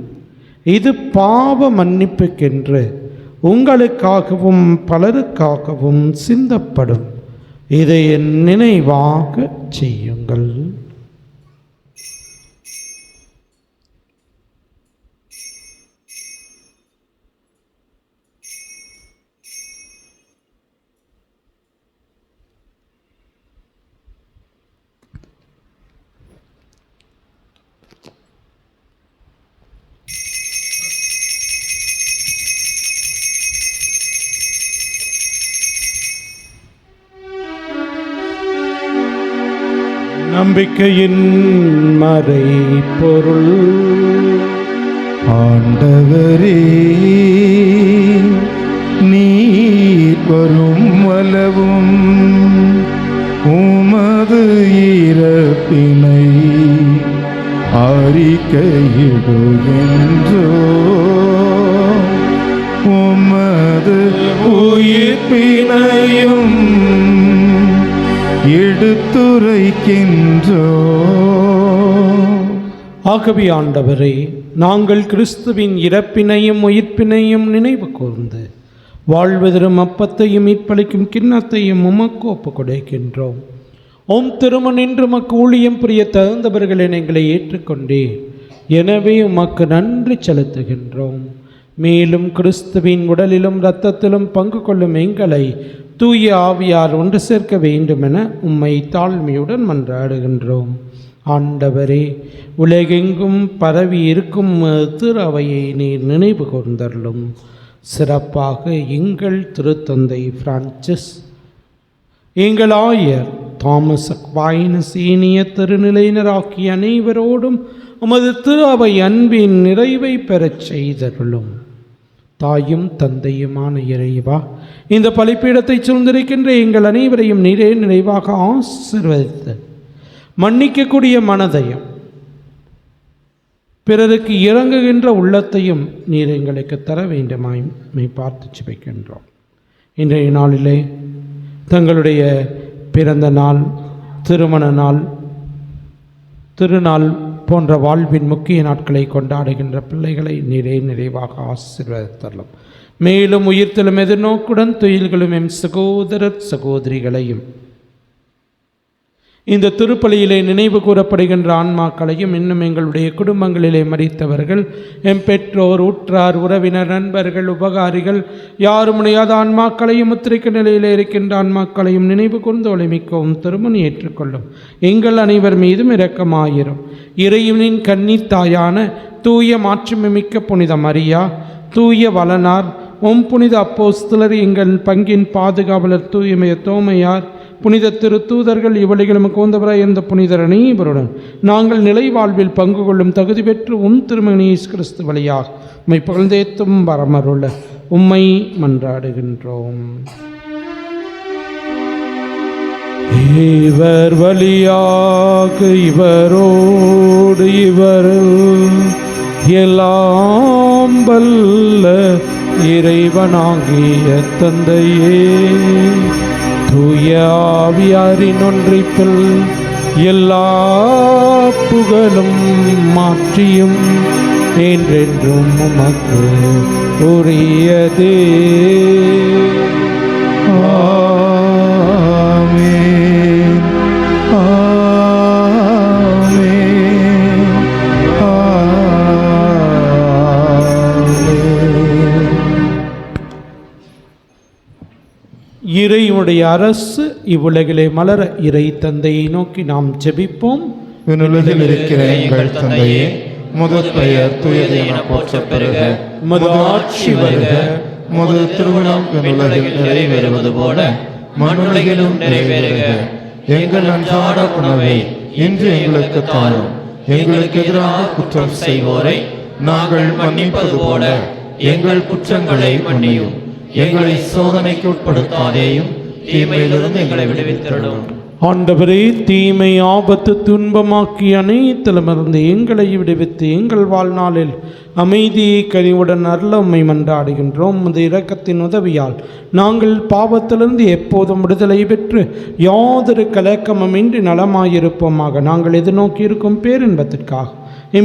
இது பாவ மன்னிப்புக்கென்று உங்களுக்காகவும் பலருக்காகவும் சிந்தப்படும். இதை என் நினைவாக செய்யுங்கள். நம்பிக்கையின் மறை பொருள். ஆண்டவரே, நீர் வரும் அளவும் உமது இறப்பினை அறிக்கையிடுகின்றோ, உமது உயிர்ப்பினையும் எடுத்துரைக்கின்றோ. ஆகவே ஆண்டவரே, நாங்கள் கிறிஸ்துவின் இறப்பினையும் உயிர்ப்பினையும் நினைவு கூர்ந்து வாழ்வு தரும் அப்பத்தையும் மீட்பளிக்கும் கிண்ணத்தையும் உமக்கு ஒப்புக் கொடுக்கின்றோம். ஓம் திருமண் என்று உமக்கு ஊழியம் புரிய தகுந்தவர்கள் எங்களை ஏற்றுக்கொண்டே, எனவே உமக்கு நன்றி செலுத்துகின்றோம். மேலும் கிறிஸ்துவின் உடலிலும் இரத்தத்திலும் பங்கு கொள்ளும் எங்களை தூய ஆவியார் ஒன்று சேர்க்க வேண்டுமென உம்மை தாழ்மையுடன் மன்றாடுகின்றோம். ஆண்டவரே, உலகெங்கும் பரவி இருக்கும் திரு அவையை நீர் நினைவு கூர்ந்தருளும். சிறப்பாக எங்கள் திருத்தந்தை பிரான்சிஸ், எங்கள் ஆயர் தாமஸ் அக்வைனஸ், ஏனைய திருநிலையினர் ஆகிய அனைவரோடும் உமது திரு அவை அன்பின் நிறைவை பெறச் செய்தருளும். தாயும் தந்தையுமான இறைவா, இந்த பலிப்பீடத்தை சூழ்ந்திருக்கின்ற எங்கள் அனைவரையும் நீரே நிறைவாக ஆசீர்வதித்து மன்னிக்கக்கூடிய மனதையும் பிறருக்கு இறங்குகின்ற உள்ளத்தையும் நீர் எங்களுக்கு தர வேண்டுமாய் பார்த்து ஜெபிக்கின்றோம். இன்றைய நாளிலே தங்களுடைய பிறந்த நாள், திருமண நாள், திருநாள் போன்ற வாழ்வின் முக்கிய நாட்களை கொண்டாடுகின்ற பிள்ளைகளை நீரே நிறைவாக ஆசீர்வதித்தரலாம். மேலும் உயிர்த்தலும் எதிர்நோக்குடன் துயில்களும் எம் சகோதரர் சகோதரிகளையும் இந்த திருப்பலியிலே நினைவு கூறப்படுகின்ற ஆன்மாக்களையும், இன்னும் எங்களுடைய குடும்பங்களிலே மரித்தவர்கள், எம் பெற்றோர், உற்றார், உறவினர், நண்பர்கள், உபகாரிகள், யாரும் முடியாத ஆன்மாக்களையும், முத்திரைக்க நிலையிலே இருக்கின்ற ஆன்மாக்களையும் நினைவு கூர்ந்து ஒளிமிக்கவும் திருமணி ஏற்றுக்கொள்ளும். எங்கள் அனைவர் மீதும் இரக்கமாயிரும். இறைவனின் கன்னித்தாயான தூய மாட்சிமிக்க புனித மரியா, தூய வளனார், புனித அப்போஸ்தலர், எங்கள் பங்கின் பாதுகாவலர் தூயமைய தோமையார், புனித திருத்தூதர்கள், இவளிகளும் கோந்தவராய் என்ற புனிதர் அனைவருடன் நாங்கள் நிலை வாழ்வில் பங்கு கொள்ளும் தகுதி பெற்று திருமகன் இயேசு கிறிஸ்து வழியாக உம்மை புகழ்ந்தேத்தும் வரமருள உம்மை மன்றாடுகின்றோம். இவர் வழியாக இவரோடு இவரில் எல்லாம் வல்ல இறைவனாகிய தந்தையே, தூய ஆவியாரின் ஒன்றிப்பில் எல்லா புகழும் மாற்றியும் என்றென்றும் உமக்கு உரியதே. ஆமென், ஆமென், ஆமென். இறைவனுடைய அரசு இவ்வுலகிலே மலர இறை தந்தையை நோக்கி நாம் ஜெபிப்போம். விண்ணுலகில் இருக்கிற எங்கள் தந்தையே, உமது பெயர் தூயது என போற்றப் பெறுக. உமது ஆட்சி வருக. உமது திருவிழம் விண்ணுலகில் நிறைவேறுவது போல மண்ணுலகிலும் நிறைவேறுக. எங்கள் அன்றாட உணவை இன்று எங்களுக்கு தாரும். எங்களுக்கு எதிராக குற்றம் செய்வோரை நாங்கள் மன்னிப்பது போல எங்கள் குற்றங்களை மன்னியும். எங்களை சோதனைக்கு உட்படுத்தாதேயும், தீமையிலிருந்து எங்களை விடுவித்திரளும். ஆண்டவரே, தீமை ஆபத்து துன்பமாக்கி அனைத்திலுமிருந்து எங்களை விடுவித்து எங்கள் வாழ்நாளில் அமைதியை கனிவுடன் அருள உம்மை மன்றாடுகின்றோம். உமது இரக்கத்தின் உதவியால் நாங்கள் பாவத்திலிருந்து எப்போதும் விடுதலை பெற்று யாதொரு கலக்கமுமின்றி நலமாயிருப்போமாக. நாங்கள் எதிர்நோக்கி இருக்கும் பேரின்பத்திற்காக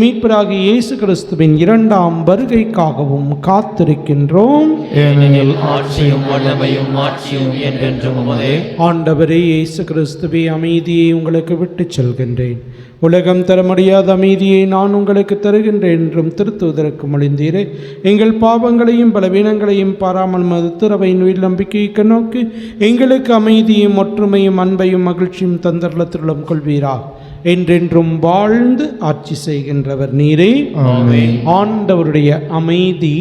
மீட்பராகிய இயேசு கிறிஸ்துவின் இரண்டாம் வருகைக்காகவும் காத்திருக்கின்றோம். ஏனெனில் ஆட்சியும் வல்லமையும் மாட்சியும் என்றென்றும் உமதே. ஆண்டவரே இயேசு கிறிஸ்துவே, அமைதியை உங்களுக்கு விட்டுச் செல்கின்றேன். உலகம் தர முடியாத அமைதியை நான் உங்களுக்கு தருகின்றேன் என்றும் திருத்துவதற்கு மொழிந்தீரே. எங்கள் பாவங்களையும் பலவீனங்களையும் பாராமல் மது திறவையின் உயிர் நம்பிக்கைக்கு நோக்கி எங்களுக்கு அமைதியும் ஒற்றுமையும் அன்பையும் மகிழ்ச்சியும் தந்தருள திருளம் கொள்வீரா. என்றென்றும் வாழ்ந்து ஆட்சி செய்கின்றவர் நீரே. ஆமென். ஆண்டவருடைய அமைதி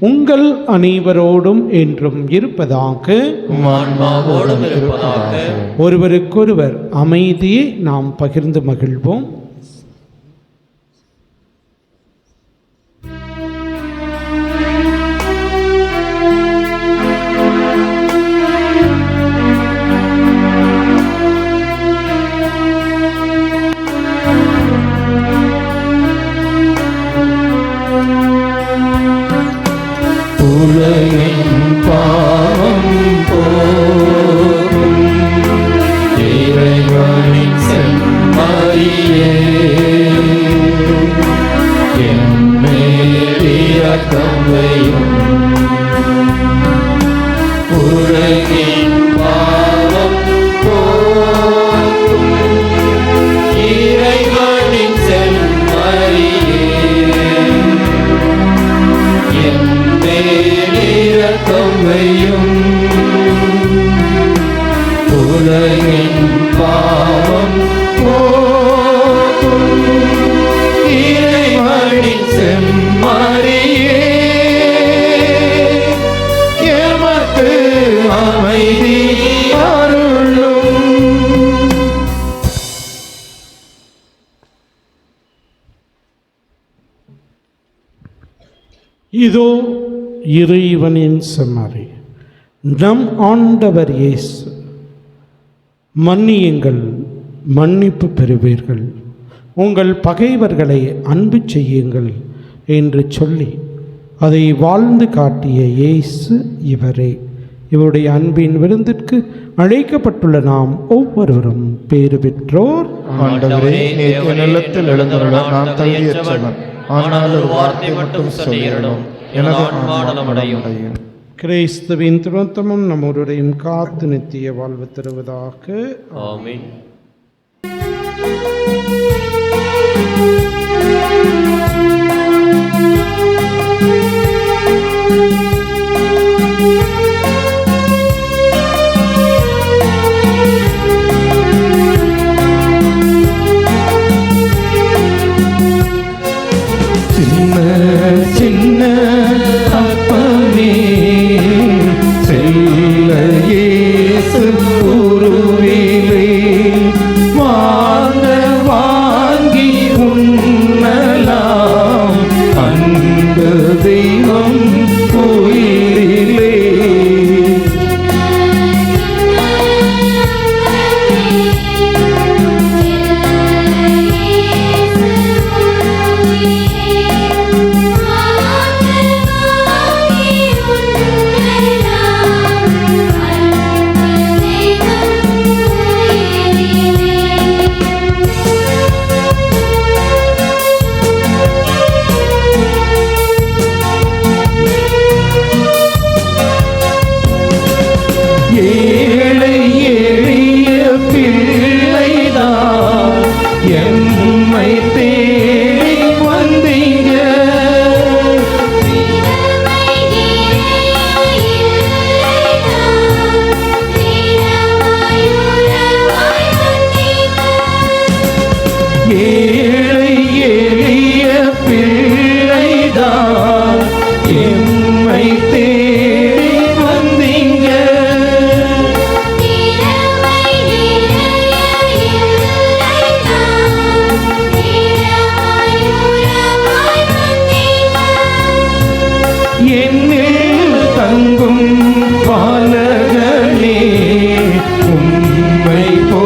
உங்கள் அனைவரோடும் என்றும் இருப்பதாக. ஆன்மாவோடும் இருப்பதாக. ஒருவருக்கொருவர் அமைதியை நாம் பகிர்ந்து மகிழ்வோம். உலகின் பாவம் போக்கும் இறைவனின் செம்மறியே, என்மேல் இரக்கம் வையும். உலகின் பாவம் போக்கும் இறைவனின் செம்மறியே, இரக்கமையும். உலகின் பாவம் போக்கும் இறைவனின் செம்மறியே, எமக்கு அமைதி அருளும். இதோ இறைவனின் செம்மறி, நம் ஆண்டவர் இயேசு. மன்னியுங்கள், மன்னிப்பு பெறுவீர்கள். உங்கள் பகைவர்களை அன்பு செய்யுங்கள் என்று சொல்லி அதை வாழ்ந்து காட்டிய இயேசு இவரே. இவருடைய அன்பின் விருந்திற்கு அழைக்கப்பட்டுள்ள நாம் ஒவ்வொருவரும் பேறு பெற்றோர். ஆண்டவரே, நேற்று நிலத்தில் எழுந்துள்ள நான் தகுதியற்றவன், ஆனால் ஒரு வார்த்தை மட்டும் சொல்லிடணும், எனது ஆன்மா நலமடையும். கிறிஸ்துவின் திருத்தமும் நம்முடையும் காத்து நித்திய வாழ்வு தருவதாக. ஆமென். சின்ன சின்ன அப்பமே செல்ல இயேசு உருவிலே வாங்க வாங்கி உண்ணலாம் அன்பு தெய்வம் கோயிலே. ஏழை எளிய பிள்ளைதான் எம்மை தேடி வந்தீங்க. ஏழை எளிய பிள்ளைதான் எம்மை தேடி வந்தீங்க. என்னில் தங்கும் பாலகனே உம்மை போ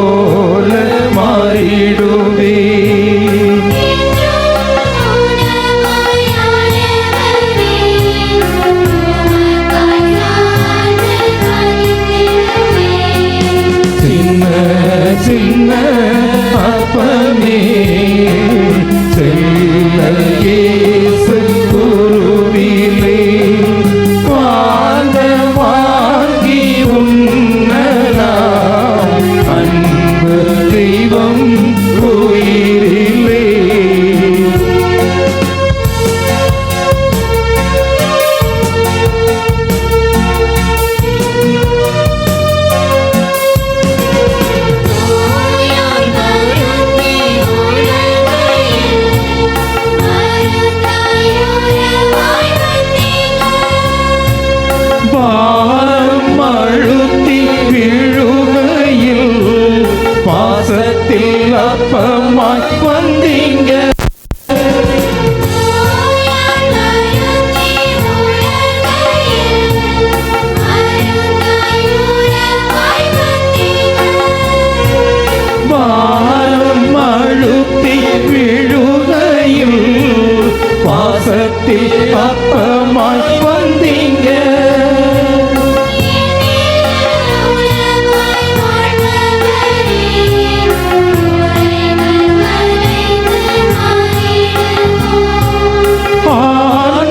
அப்பமாய் வந்தீங்க.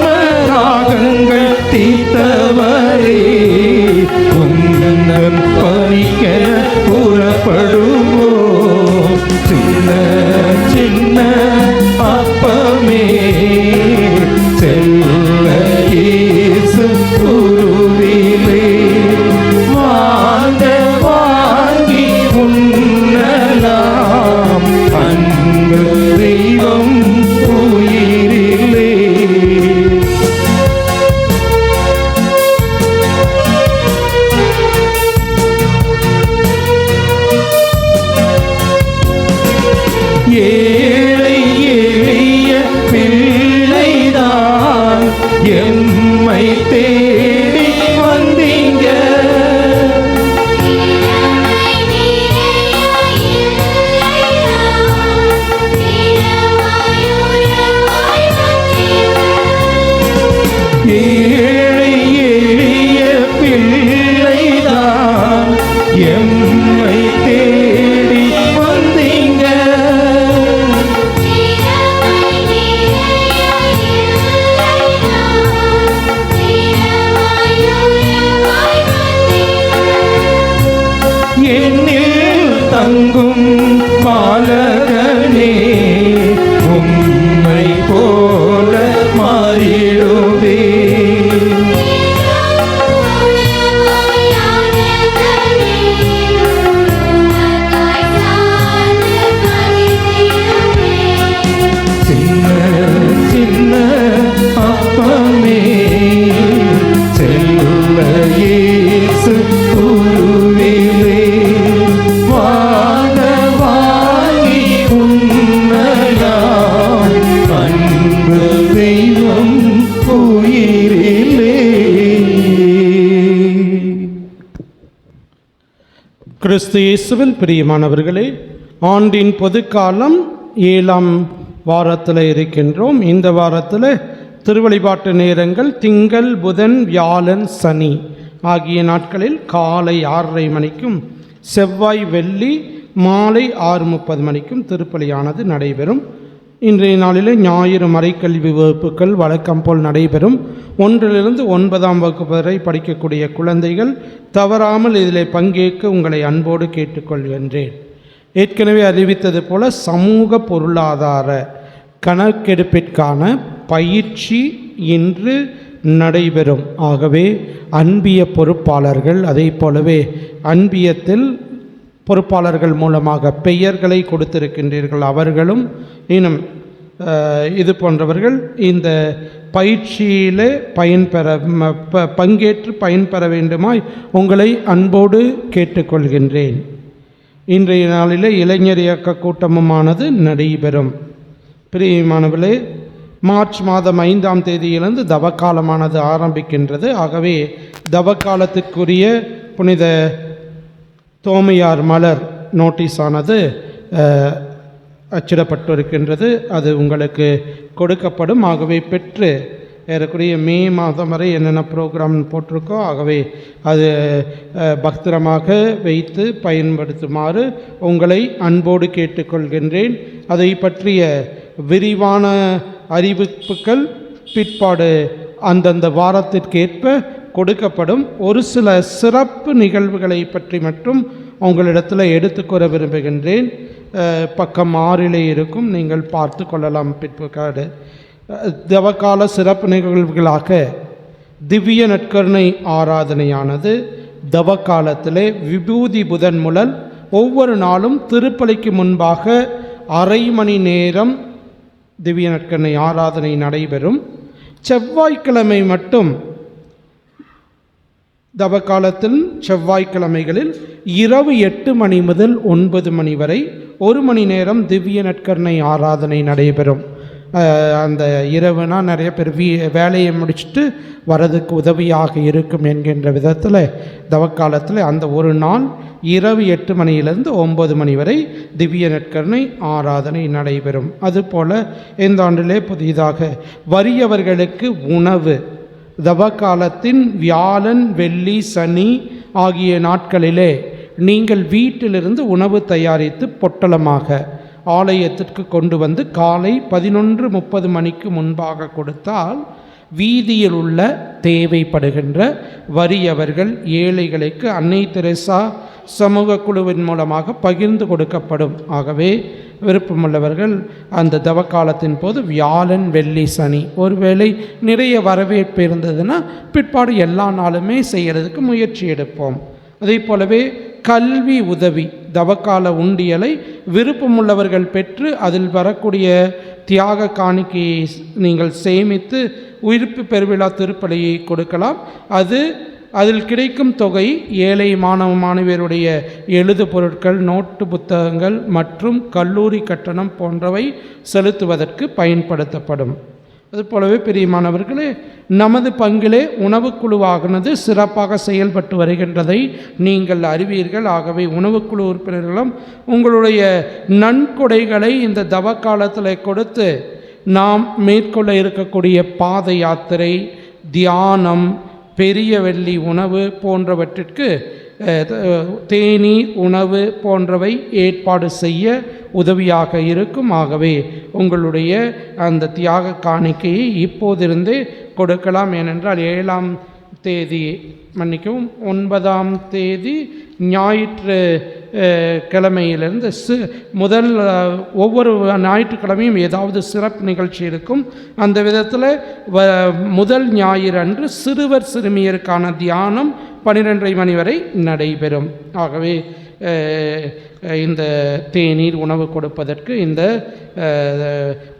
ஆன்மராகங்கள் தீர்த்தவரே, உந்தன் பணிக்க புறப்படுவோம். சின்ன சின்ன அப்பமே செல்ல இயேசு குருவிலே வாங்க வாங்கி உண்ணலாம் அன்பு தெய்வம் உயிரிலே. ஏழை எளிய பிள்ளைதான் எம்மை தேடி வந்தீங்க. ஏழை எளிய பிள்ளைதான் எம்மை தேடி வந்தீங்க. என்னில் தங்கும் பாலகனே, உம்மை போல மாறிடுவே. சின்ன சின்ன அப்பமே செல்ல இயேசு குருவிலே வாங்க வாங்கி உண்ணலாம் அன்பு தெய்வம் உயிரிலே. கிறிஸ்து இயேசுவில் பிரியமானவர்களே, ஆண்டின் பொதுக்காலம் 7ஆம் வாரத்தில் இருக்கின்றோம். இந்த வாரத்தில் திருவழிபாட்டு நேரங்கள் திங்கள், புதன், வியாழன், சனி ஆகிய நாட்களில் காலை 6:30 மணிக்கும் செவ்வாய், வெள்ளி மாலை 6:30 மணிக்கும் திருப்பலியானது நடைபெறும். இன்றைய நாளில் ஞாயிறு மறைக்கல்வி வகுப்புகள் வழக்கம் போல் நடைபெறும். 1லிருந்து 9ஆம் வகுப்பு வரை படிக்கக்கூடிய குழந்தைகள் தவறாமல் இதில் பங்கேற்க உங்களை அன்போடு கேட்டுக்கொள்கின்றேன். ஏற்கனவே அறிவித்தது போல சமூக பொருளாதார கணக்கெடுப்பிற்கான பயிற்சி இன்று நடைபெறும். ஆகவே அன்பிய பொறுப்பாளர்கள், அதே போலவே அன்பியத்தில் பொறுப்பாளர்கள் மூலமாக பெயர்களை கொடுத்திருக்கின்றீர்கள், அவர்களும் இன்னும் இது போன்றவர்கள் இந்த பயிற்சியில் பங்கேற்று பயன்பெற வேண்டுமாய் உங்களை அன்போடு கேட்டுக்கொள்கின்றேன். இன்றைய நாளில் இளைஞர் இயக்க கூட்டமுமானது நடைபெறும். பிரியமானவர்களே, மார்ச் மாதம் 5ஆம் தேதியிலிருந்து தவக்காலமானது ஆரம்பிக்கின்றது. ஆகவே தவக்காலத்திற்குரிய புனித தோமையார் மலர் நோட்டீஸானது அச்சிடப்பட்டிருக்கின்றது. அது உங்களுக்கு கொடுக்கப்படும். ஆகவே பெற்று ஏறக்குறைய மே மாதம் வரை என்னென்ன ப்ரோக்ராம் போட்டிருக்கோ ஆகவே அது பத்திரமாக வைத்து பயன்படுத்துமாறு உங்களை அன்போடு கேட்டுக்கொள்கின்றேன். அதை பற்றிய விரிவான அறிவிப்புகள் பிற்பாடு அந்தந்த வாரத்திற்கேற்ப கொடுக்கப்படும். ஒரு சில சிறப்பு நிகழ்வுகளை பற்றி மட்டும் உங்களிடத்தில் எடுத்துக்கூற விரும்புகின்றேன். பக்கம் 6 இருக்கும், நீங்கள் பார்த்து கொள்ளலாம். பிற்பாடு தவக்கால சிறப்பு நிகழ்வுகளாக திவ்ய நற்கருணை ஆராதனையானது தவக்காலத்திலே விபூதி புதன் முதல் ஒவ்வொரு நாளும் திருப்பலிக்கு முன்பாக அரை மணி நேரம் திவ்ய நற்கருணை ஆராதனை நடைபெறும். செவ்வாய்க்கிழமை மட்டும் தவக்காலத்தில் செவ்வாய்க்கிழமைகளில் இரவு 8 மணி முதல் 9 மணி வரை 1 மணி நேரம் திவ்ய நற்கருணை ஆராதனை நடைபெறும். அந்த இரவுனா நிறைய பேர் வேலையை முடிச்சுட்டு வரதுக்கு உதவியாக இருக்கும் என்கின்ற விதத்தில் தவக்காலத்தில் அந்த ஒரு நாள் இரவு 8 மணியிலிருந்து 9 மணி வரை திவ்ய நற்கருணை ஆராதனை நடைபெறும். அதுபோல் இந்த ஆண்டிலே புதிதாக வறியவர்களுக்கு உணவு தவக்காலத்தின் வியாழன், வெள்ளி, சனி ஆகிய நாட்களிலே நீங்கள் வீட்டிலிருந்து உணவு தயாரித்து பொட்டலமாக ஆலயத்திற்கு கொண்டு வந்து காலை 11:30 மணிக்கு முன்பாக கொடுத்தால் வீதியில் உள்ள தேவைப்படுகின்ற வறியவர்கள், ஏழைகளுக்கு அன்னை தெரேசா சமூக குழுவின் மூலமாக பகிர்ந்து கொடுக்கப்படும். ஆகவே விருப்பமுள்ளவர்கள் அந்த தவக்காலத்தின் போது வியாழன், வெள்ளி, சனி ஒருவேளை நிறைய வரவேற்பு இருந்ததுன்னா பிற்பாடு எல்லா நாளுமே செய்கிறதுக்கு முயற்சி எடுப்போம். அதே போலவே கல்வி உதவி தவக்கால உண்டியலை விருப்பமுள்ளவர்கள் பெற்று அதில் வரக்கூடிய தியாக காணிக்கையை நீங்கள் சேமித்து உயிர்ப்பு பெருவிழா திருப்பலியை கொடுக்கலாம். அதில் கிடைக்கும் தொகை ஏழை மாணவ மாணவியருடைய எழுது பொருட்கள், நோட்டு புத்தகங்கள் மற்றும் கல்லூரி கட்டணம் போன்றவை செலுத்துவதற்கு பயன்படுத்தப்படும். அதுபோலவே பிரியமானவர்களே, நமது பங்கிலே உணவுக்குழுவானது சிறப்பாக செயல்பட்டு வருகின்றதை நீங்கள் அறிவீர்கள். ஆகவே உணவுக்குழு உறுப்பினர்களும் உங்களுடைய நன்கொடைகளை இந்த தவக்காலத்தில் கொடுத்து நாம் மேற்கொள்ள இருக்கக்கூடிய பாத யாத்திரை, தியானம், பெரிய வெள்ளி உணவு போன்றவற்றிற்கு தேநீர் உணவு போன்றவை ஏற்பாடு செய்ய உதவியாக இருக்கும். ஆகவே உங்களுடைய அந்த தியாக காணிக்கையை இப்போதிருந்தே கொடுக்கலாம். ஏனென்றால் 7ஆம் தேதி 9ஆம் தேதி ஞாயிற்று கிழமையிலிருந்து முதல் ஒவ்வொரு ஞாயிற்றுக்கிழமையும் ஏதாவது சிறப்பு நிகழ்ச்சி இருக்கும். அந்த விதத்தில் முதல் ஞாயிறு அன்று சிறுவர் சிறுமியருக்கான தியானம் 12:30 மணி வரை நடைபெறும். ஆகவே இந்த தேநீர் உணவு கொடுப்பதற்கு இந்த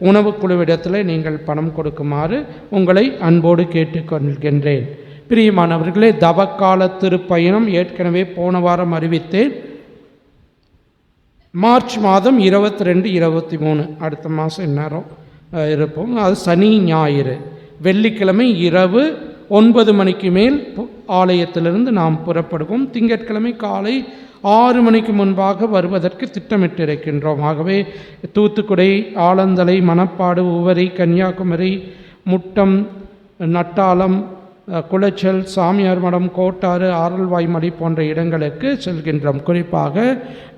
உணவு குழுவிடத்தில் நீங்கள் பணம் கொடுக்குமாறு உங்களை அன்போடு கேட்டுக்கொள்கின்றேன். பிரியமானவர்களே, தவக்கால திருப்பயணம் ஏற்கனவே போன வாரம் அறிவித்தேன். மார்ச் மாதம் 22, 23 அடுத்த மாதம் இந்நேரம் இருப்போம். அது சனி ஞாயிறு. வெள்ளிக்கிழமை இரவு 9 மணிக்கு மேல் ஆலயத்திலிருந்து நாம் புறப்படுவோம். திங்கட்கிழமை காலை 6 மணிக்கு முன்பாக வருவதற்கு திட்டமிட்டிருக்கின்றோம். ஆகவே தூத்துக்குடி, ஆலந்தலை, மணப்பாடு, உவரி, கன்னியாகுமரி, முட்டம், நட்டாலம், குளச்சல், சாமியார் மடம், கோட்டாறு, ஆரல்வாய்மடி போன்ற இடங்களுக்கு செல்கின்றோம். குறிப்பாக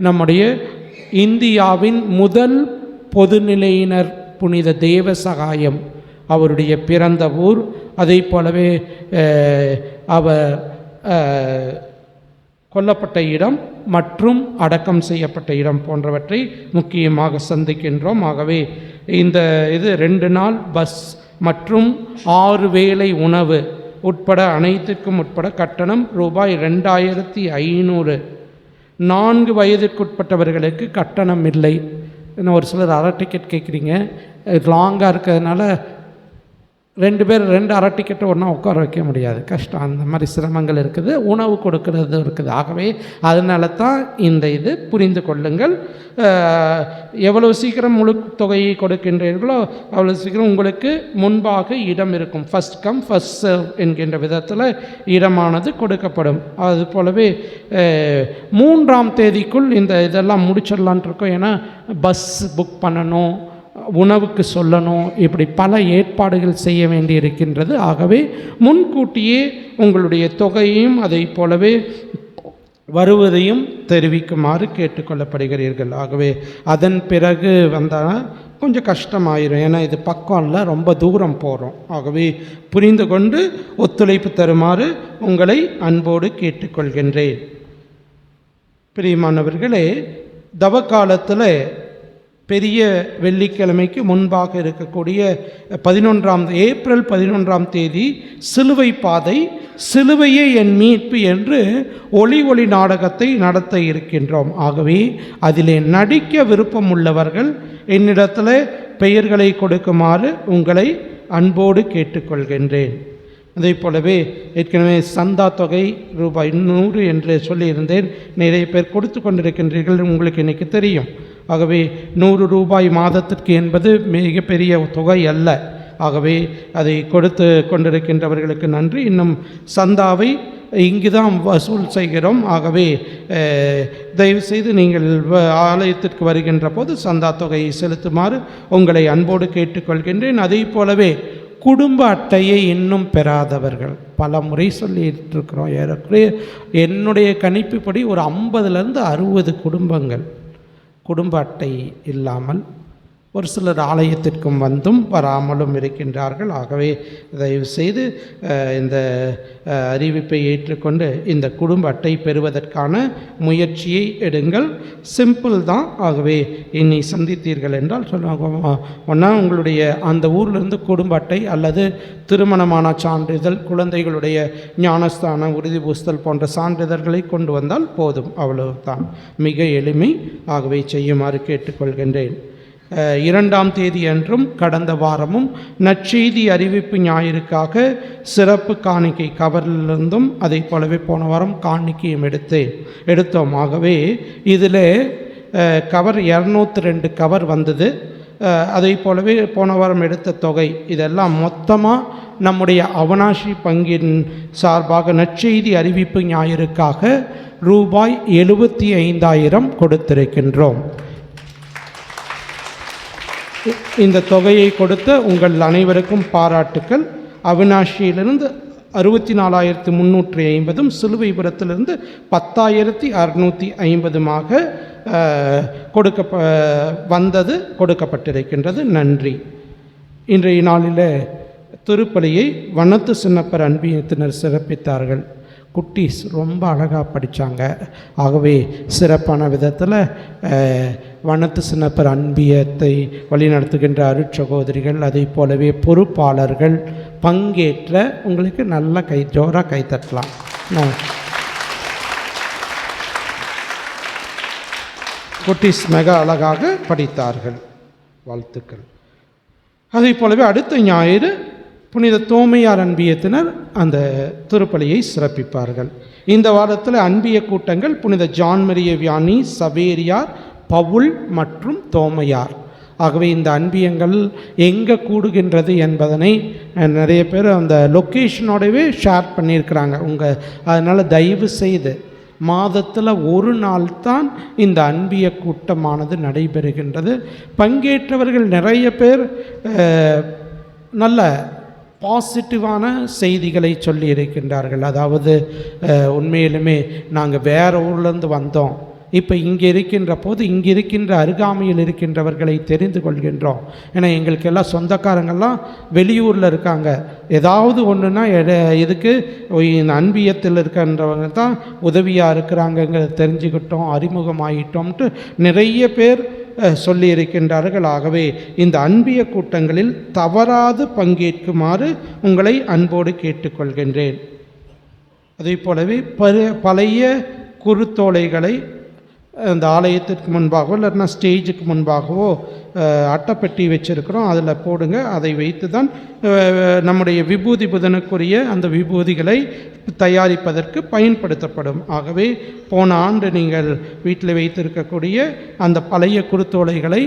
நம்முடைய இந்தியாவின் முதல் பொதுநிலையினர் புனித தேவ சகாயம் அவருடைய பிறந்த ஊர், அதை போலவே அவர் கொல்லப்பட்ட இடம் மற்றும் அடக்கம் செய்யப்பட்ட இடம் போன்றவற்றை முக்கியமாக சந்திக்கின்றோம். ஆகவே இந்த 2 நாள் பஸ் மற்றும் 6 வேளை உணவு உட்பட அனைத்திற்கும் உட்பட கட்டணம் ரூபாய் 2500. 4 வயதிற்குட்பட்டவர்களுக்கு கட்டணம் இல்லை. இன்னும் ஒரு சிலர் அரை டிக்கெட் கேட்குறீங்க. லாங்காக இருக்கிறதுனால 2 பேர் 2 அரை டிக்கெட்டை ஒன்றா உட்கார வைக்க முடியாது, கஷ்டம். அந்த மாதிரி சிரமங்கள் இருக்குது, உணவு கொடுக்கறது இருக்குது. ஆகவே அதனால தான் இது புரிந்து கொள்ளுங்கள். எவ்வளவு சீக்கிரம் முழு தொகையை கொடுக்கின்றீர்களோ அவ்வளோ சீக்கிரம் உங்களுக்கு முன்பாக இடம் இருக்கும். ஃபஸ்ட் கம் ஃபஸ்ட் சர்வ் என்கின்ற விதத்தில் இடமானது கொடுக்கப்படும். அது போலவே 3ஆம் தேதிக்குள் இதெல்லாம் முடிச்சிடலான் இருக்கோம். ஏன்னா பஸ் புக் பண்ணணும், உணவுக்கு சொல்லணும், இப்படி பல ஏற்பாடுகள் செய்ய வேண்டியிருக்கின்றது. ஆகவே முன்கூட்டியே உங்களுடைய தொகையையும் அதை போலவே வருவதையும் தெரிவிக்குமாறு கேட்டுக்கொள்ளப்படுகிறீர்கள். ஆகவே அதன் பிறகு வந்தால் கொஞ்சம் கஷ்டமாயிரும். ஏன்னா இது பக்கம் இல்லை, ரொம்ப தூரம் போகிறோம். ஆகவே புரிந்து கொண்டு ஒத்துழைப்பு தருமாறு உங்களை அன்போடு கேட்டுக்கொள்கின்றேன். பிரியமானவர்களே, தவக்காலத்தில் பெரிய வெள்ளிக்கிழமைக்கு முன்பாக இருக்கக்கூடிய ஏப்ரல் 11ஆம் தேதி சிலுவை பாதை, சிலுவையே என் மீட்பு என்று ஒளி நாடகத்தை நடத்த இருக்கின்றோம். ஆகவே அதிலே நடிக்க விருப்பம் உள்ளவர்கள் என்னிடத்தில் பெயர்களை கொடுக்குமாறு உங்களை அன்போடு கேட்டுக்கொள்கின்றேன். அதே போலவே ஏற்கனவே சந்தா தொகை ரூபாய் 100 என்று சொல்லியிருந்தேன். நிறைய பேர் கொடுத்து கொண்டிருக்கின்றீர்கள், உங்களுக்கு இன்றைக்கி தெரியும். ஆகவே 100 ரூபாய் மாதத்திற்கு என்பது மிகப்பெரிய தொகை அல்ல. ஆகவே அதை கொடுத்து கொண்டிருக்கின்றவர்களுக்கு நன்றி. இன்னும் சந்தாவை இங்கு தான் வசூல் செய்கிறோம். ஆகவே தயவுசெய்து நீங்கள் ஆலயத்திற்கு வருகின்ற போது சந்தா தொகையை செலுத்துமாறு உங்களை அன்போடு கேட்டுக்கொள்கின்றேன். அதே போலவே குடும்ப அட்டையை இன்னும் பெறாதவர்கள் பல முறை சொல்லிட்டு இருக்கிறோம். ஏறக்குறைய என்னுடைய கணிப்புப்படி ஒரு 50லேருந்து 60 குடும்பங்கள் குடும்ப அட்டை இல்லாமல் ஒரு சிலர் ஆலயத்திற்கும் வந்தும் வராமலும் இருக்கின்றார்கள். ஆகவே தயவுசெய்து இந்த அறிவிப்பை ஏற்றுக்கொண்டு இந்த குடும்ப அட்டை பெறுவதற்கான முயற்சியை எடுங்கள். சிம்பிள் தான். ஆகவே இன்னை சந்தித்தீர்கள் என்றால் சொல்லுவாங்க, ஒன்றா உங்களுடைய அந்த ஊரிலிருந்து குடும்ப அட்டை அல்லது திருமணமான சான்றிதழ், குழந்தைகளுடைய ஞானஸ்தான உறுதி பூசுதல் போன்ற சான்றிதழ்களை கொண்டு வந்தால் போதும். அவ்வளவுதான். மிக எளிமை. ஆகவே செய்யுமாறு கேட்டுக்கொள்கின்றேன். 2ஆம் தேதி அன்றும் கடந்த வாரமும் நற்செய்தி அறிவிப்பு ஞாயிறுக்காக சிறப்பு காணிக்கை கவரிலிருந்தும் அதை போலவே போன வாரம் காணிக்கையும் எடுத்தோம். ஆகவே இதில் கவர் 202 கவர் வந்தது. அதை போலவே போன வாரம் எடுத்த தொகை இதெல்லாம் மொத்தமாக நம்முடைய அவனாசி பங்கின் சார்பாக நற்செய்தி அறிவிப்பு ஞாயிறுக்காக ரூபாய் 75,000 கொடுத்திருக்கின்றோம். இந்த தொகையை கொடுத்த உங்கள் அனைவருக்கும் பாராட்டுக்கள். அவினாஷியிலிருந்து 64,350 சிலுவைபுரத்திலிருந்து 10,650 கொடுக்கப்பட்டிருக்கின்றது. நன்றி. இன்றைய நாளில் திருப்பலியை வனத்து சின்னப்பர் அன்பியத்தினர் சிறப்பித்தார்கள். குட்டீஸ் ரொம்ப அழகாக படித்தாங்க. ஆகவே சிறப்பான விதத்தில் வனத்து சின்னப்பர் அன்பியத்தை வழிநடத்துகின்ற அருட்சகோதரிகள், அதை போலவே பொறுப்பாளர்கள் பங்கேற்ற உங்களுக்கு நல்ல ஜோராக கைத்தட்டலாம். குட்டீஸ் மிக அழகாக படித்தார்கள். வாழ்த்துக்கள். அதை போலவே அடுத்த ஞாயிறு புனித தோமையார் அன்பியத்தினர் அந்த திருப்பலியை சிறப்பிப்பார்கள். இந்த வாரத்தில் அன்பிய கூட்டங்கள் புனித ஜான் மரிய வியானி, சவேரியார், பவுல் மற்றும் தோமையார். ஆகவே இந்த அன்பியங்கள் எங்கே கூடுகின்றது என்பதனை நிறைய பேர் அந்த லொக்கேஷனோடவே ஷேர் பண்ணியிருக்கிறாங்க. அதனால் தயவு செய்து மாதத்தில் ஒரு நாள் தான் இந்த அன்பிய கூட்டமானது நடைபெறுகின்றது. பங்கேற்றவர்கள் நிறைய பேர் நல்ல பாசிட்டிவான செய்திகளை சொல்லி இருக்கின்றார்கள். அதாவது உண்மையிலுமே நாங்கள் வேறு ஊர்லேருந்து வந்தோம், இப்போ இங்கே இருக்கின்ற போது இங்கே இருக்கின்ற அருகாமையில் இருக்கின்றவர்களை தெரிந்து கொள்கின்றோம். ஏன்னா எங்களுக்கெல்லாம் சொந்தக்காரங்கள்லாம் வெளியூரில் இருக்காங்க. ஏதாவது ஒன்றுனா இதுக்கு இந்த அன்பியத்தில் இருக்கின்றவங்க தான் உதவியாக இருக்கிறாங்கங்கிறத தெரிஞ்சுக்கிட்டோம், அறிமுகமாகிட்டோம்ட்டு நிறைய பேர் சொல்லி இருக்கின்றார்கள். ஆகவே இந்த அன்பிய கூட்டங்களில் தவறாது பங்கேற்குமாறு உங்களை அன்போடு கேட்டுக்கொள்கின்றேன். அதே போலவே பழைய குருத்தோலைகளை அந்த ஆலயத்திற்கு முன்பாகவோ இல்லைன்னா ஸ்டேஜுக்கு முன்பாகவோ அட்டைப்பெட்டி வச்சுருக்கிறோம், அதில் போடுங்க. அதை வைத்து தான் நம்முடைய விபூதி புதனுக்குரிய அந்த விபூதிகளை தயாரிப்பதற்கு பயன்படுத்தப்படும். ஆகவே போன ஆண்டு நீங்கள் வீட்டில் வைத்திருக்கக்கூடிய அந்த பழைய குருத்தோலைகளை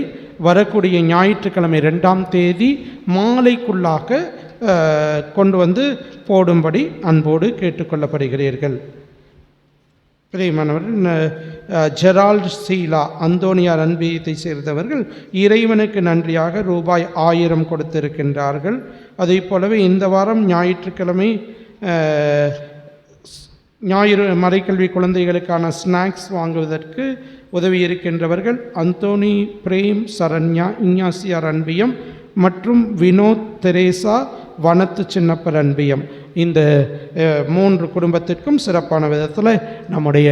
வரக்கூடிய ஞாயிற்றுக்கிழமை 2ஆம் தேதி மாலைக்குள்ளாக கொண்டு வந்து போடும்படி அன்போடு கேட்டுக்கொள்ளப்படுகிறீர்கள். பிரியமானவர்கள், ஜெரால்ட் சீலா அந்தோனியார் அன்பியத்தை சேர்ந்தவர்கள் இறைவனுக்கு நன்றியாக ரூபாய் 1000 கொடுத்திருக்கின்றார்கள். அதே போலவே இந்த வாரம் ஞாயிற்றுக்கிழமை ஞாயிறு மறைக்கல்வி குழந்தைகளுக்கான ஸ்நாக்ஸ் வாங்குவதற்கு உதவி இருக்கின்றவர்கள் அந்தோனி, பிரேம், சரண்யா, இஞ்ஞாசியார் அன்பியம் மற்றும் வினோத், தெரேசா, வனத்து சின்னப்பர் அன்பியம். இந்த 3 குடும்பத்திற்கும் சிறப்பான விதத்தில் நம்முடைய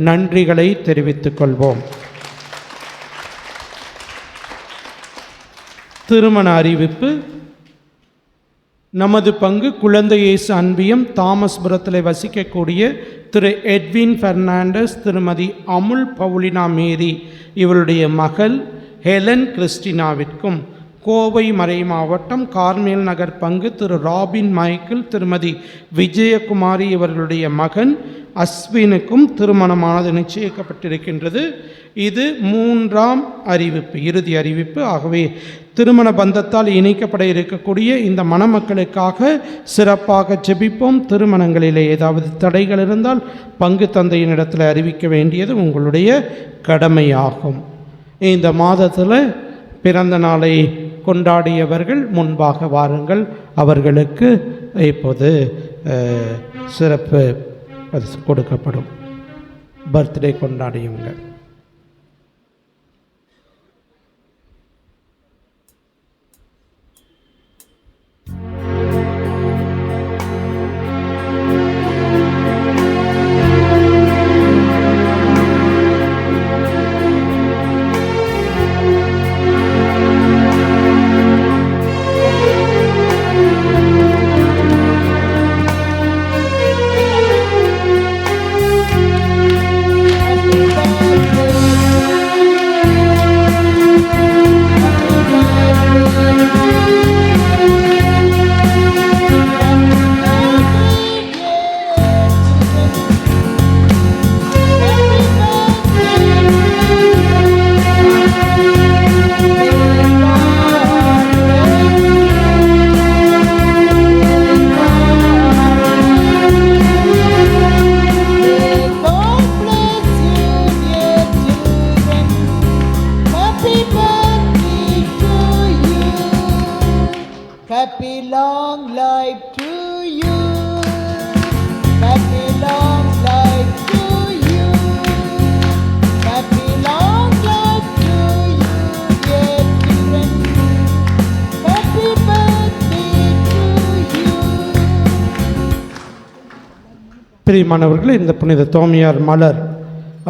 நன்றிகளை தெரிவித்துக் கொள்வோம். திருமண அறிவிப்பு. நமது பங்கு குழந்தை இயேசு அன்பியம் தாமஸ்புரத்தில் வசிக்கக்கூடிய திரு எட்வின் பெர்னாண்டஸ், திருமதி அமுல் பவுலினா மேரி இவருடைய மகள் ஹெலன் கிறிஸ்டினாவிற்கும், கோவை மறை மாவட்டம் கார்மேல் நகர் பங்கு திரு ராபின் மைக்கேல், திருமதி விஜயகுமாரி இவர்களுடைய மகன் அஸ்வினுக்கும் திருமணமானது நிச்சயிக்கப்பட்டிருக்கின்றது. இது 3ஆம் அறிவிப்பு, இறுதி அறிவிப்பு. ஆகவே திருமண பந்தத்தால் இணைக்கப்பட இருக்கக்கூடிய இந்த மணமக்களுக்காக சிறப்பாக ஜெபிப்போம். திருமணங்களிலே ஏதாவது தடைகள் இருந்தால் பங்கு தந்தையினிடத்தில் அறிவிக்க வேண்டியது உங்களுடைய கடமையாகும். இந்த மாதத்தில் பிறந்த நாளை கொண்டாடியவர்கள் முன்பாக வாருங்கள். அவர்களுக்கு இப்போது சிறப்பு பரிசு கொடுக்கப்படும். Birthday கொண்டாடியவங்க. Happy long life to you. Happy long life to you. Happy long life to you, dear children. Happy birthday to you. பிரியமானவர்களே, இந்த புனித தோமையார் மலர்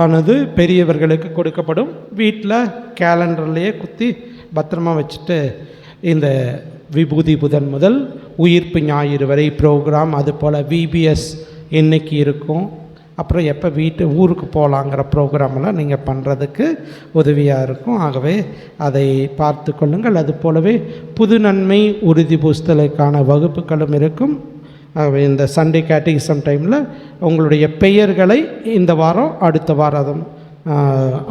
ஆனது பெரியவர்களுக்கு கொடுக்கப்படும். வீட்டில் கேலண்டர்லேயே குத்தி பத்திரமா வச்சுட்டு இந்த விபூதி புதன் முதல் உயிர்ப்பு ஞாயிறு வரை ப்ரோக்ராம், அதுபோல் விபிஎஸ் என்னைக்கு இருக்கும், அப்புறம் எப்போ ஊருக்கு போகலாங்கிற ப்ரோக்ராமெல்லாம் நீங்கள் பண்ணுறதுக்கு உதவியாக இருக்கும். ஆகவே அதை பார்த்து கொள்ளுங்கள். அது போலவே புது நன்மை உறுதி பூசுதலுக்கான வகுப்புகளும் இருக்கும். ஆகவே இந்த சண்டே கேட்டகிசம் டைமில் உங்களுடைய பெயர்களை இந்த வாரம் அடுத்த வாரம்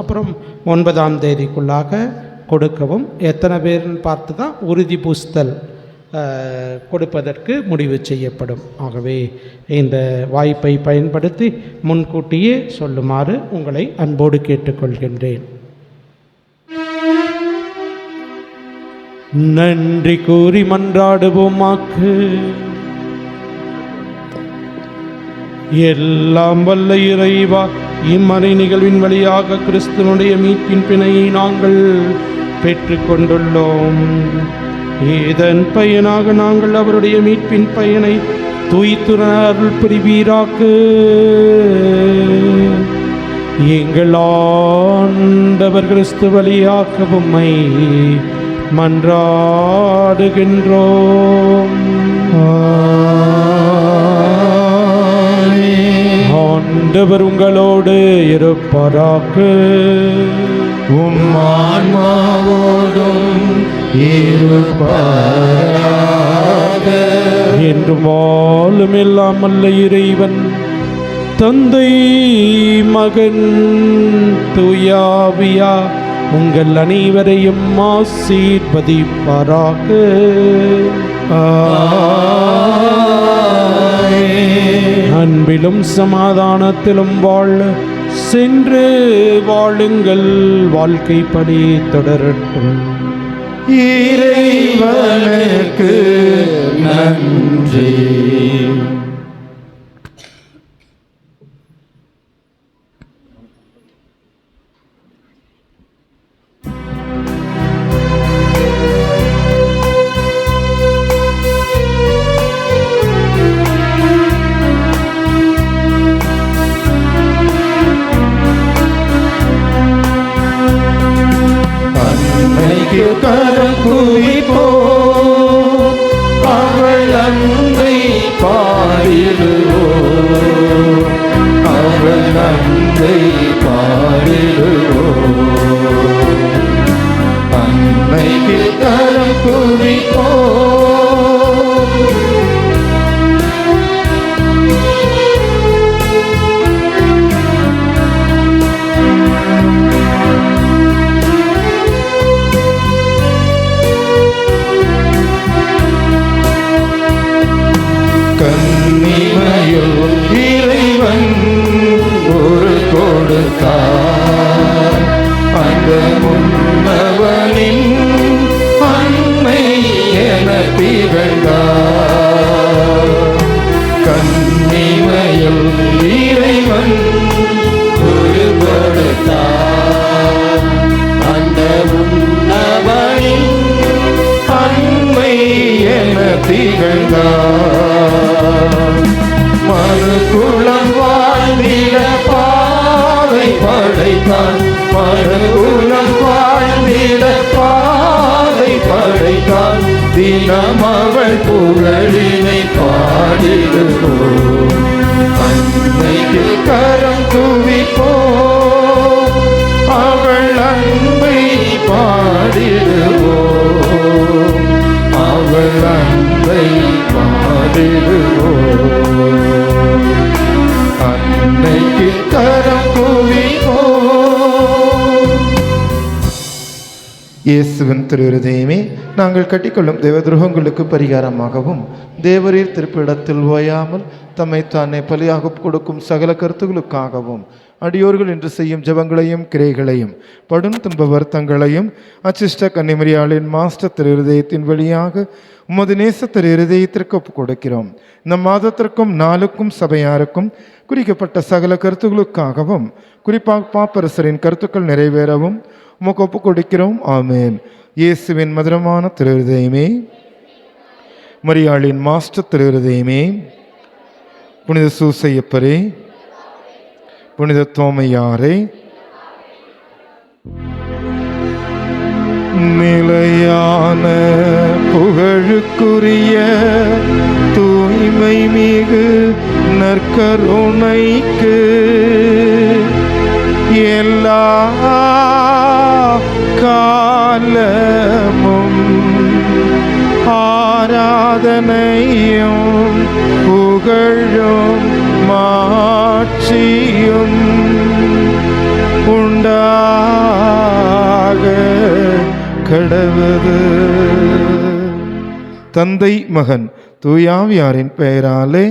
அப்புறம் 9ஆம் தேதிக்குள்ளாக கொடுக்கவும். எத்தனை பேர்னு பார்த்து தான் உறுதி பூசுதல் கொடுப்பதற்கு முடிவு செய்யப்படும். ஆகவே இந்த வாய்ப்பை பயன்படுத்தி முன்கூட்டியே சொல்லுமாறு உங்களை அன்போடு கேட்டுக்கொள்கின்றேன். நன்றி கூறி மன்றாடுவோமாக்கு. எல்லாம் வல்ல இறைவா, இம்மறை நிகழ்வின் வழியாக கிறிஸ்துவனுடைய மீட்பின் பிணையை நாங்கள் பெற்றுக்கொண்டுள்ளோம். இதன் பயனாக நாங்கள் அவருடைய மீட்பின் பயனை தூய்த்துற அருள் புரிவீராக்கு. எங்கள் ஆண்டவர் கிறிஸ்து வழியாக உம்மை மன்றாடுகின்றோம். ஆண்டவர் உங்களோடு இருப்பாராக. உம் ஆன்மாவோடும் இருப்பாராக. என்றும் வாழும் எல்லாம் அல்ல இறைவன் தந்தை மகன் தூயாவியா உங்கள் அனைவரையும் ஆசீர்வதிப்பாராக. அன்பிலும் சமாதானத்திலும் வாழ சென்று வாழுங்கள். வாழ்க்கை பணி தொடரட்டும். இறைவனுக்கு நன்றி. கரம் குவிப்போம், அவள் அன்பை பார் பாடிடுவோம். அன்னைக்கு கரம் குவிப்போம், அவள் அன்பை பாடிடுவோம், அவள் அன்பை பாடிடுவோம். அன்னைக்கு கரம் குவிப்போம். இயேசுவின் திருஹிருதயமே, நாங்கள் கட்டிக்கொள்ளும் தேவதுரோகங்களுக்கு பரிகாரமாகவும் தேவரீர் திருப்பிடத்தில் ஓயாமல் தம்மை தானே பலியாக கொடுக்கும் சகல கருத்துகளுக்காகவும் அடியோர்கள் என்று செய்யும் ஜெபங்களையும் கிரைகளையும் படும் துன்ப வருத்தங்களையும் அச்சிஷ்ட கன்னிமரியாளின் மாஸ்டர் திருஹிருதயத்தின் வழியாக உமது நேச திருஹிருதயத்திற்கு ஒப்புக் கொடுக்கிறோம். இந்த மாதத்திற்கும் நாளுக்கும் சபையாருக்கும் குறிக்கப்பட்ட சகல கருத்துகளுக்காகவும் குறிப்பாக பாப்பரசரின் கருத்துக்கள் நிறைவேறவும் உமக்கு ஒப்புக் கொடுக்கிறோம். ஆமேன். இயேசுவின் மதுரமான திருஹிருதயமே, மரியாளின் மாஸ்டர் திருஹிருதயமே, புனித சூசையப்பரே, புனித தோமையாரே, நிலையான புகழுக்குரிய தூய்மை மிகு நற்கருணைக்கு எல்லா காலமும் ஆராதனையும் புகழும் மாட்சியும் உண்டாக கடவுது. தந்தை மகன் தூயாவியாரின் பெயராலே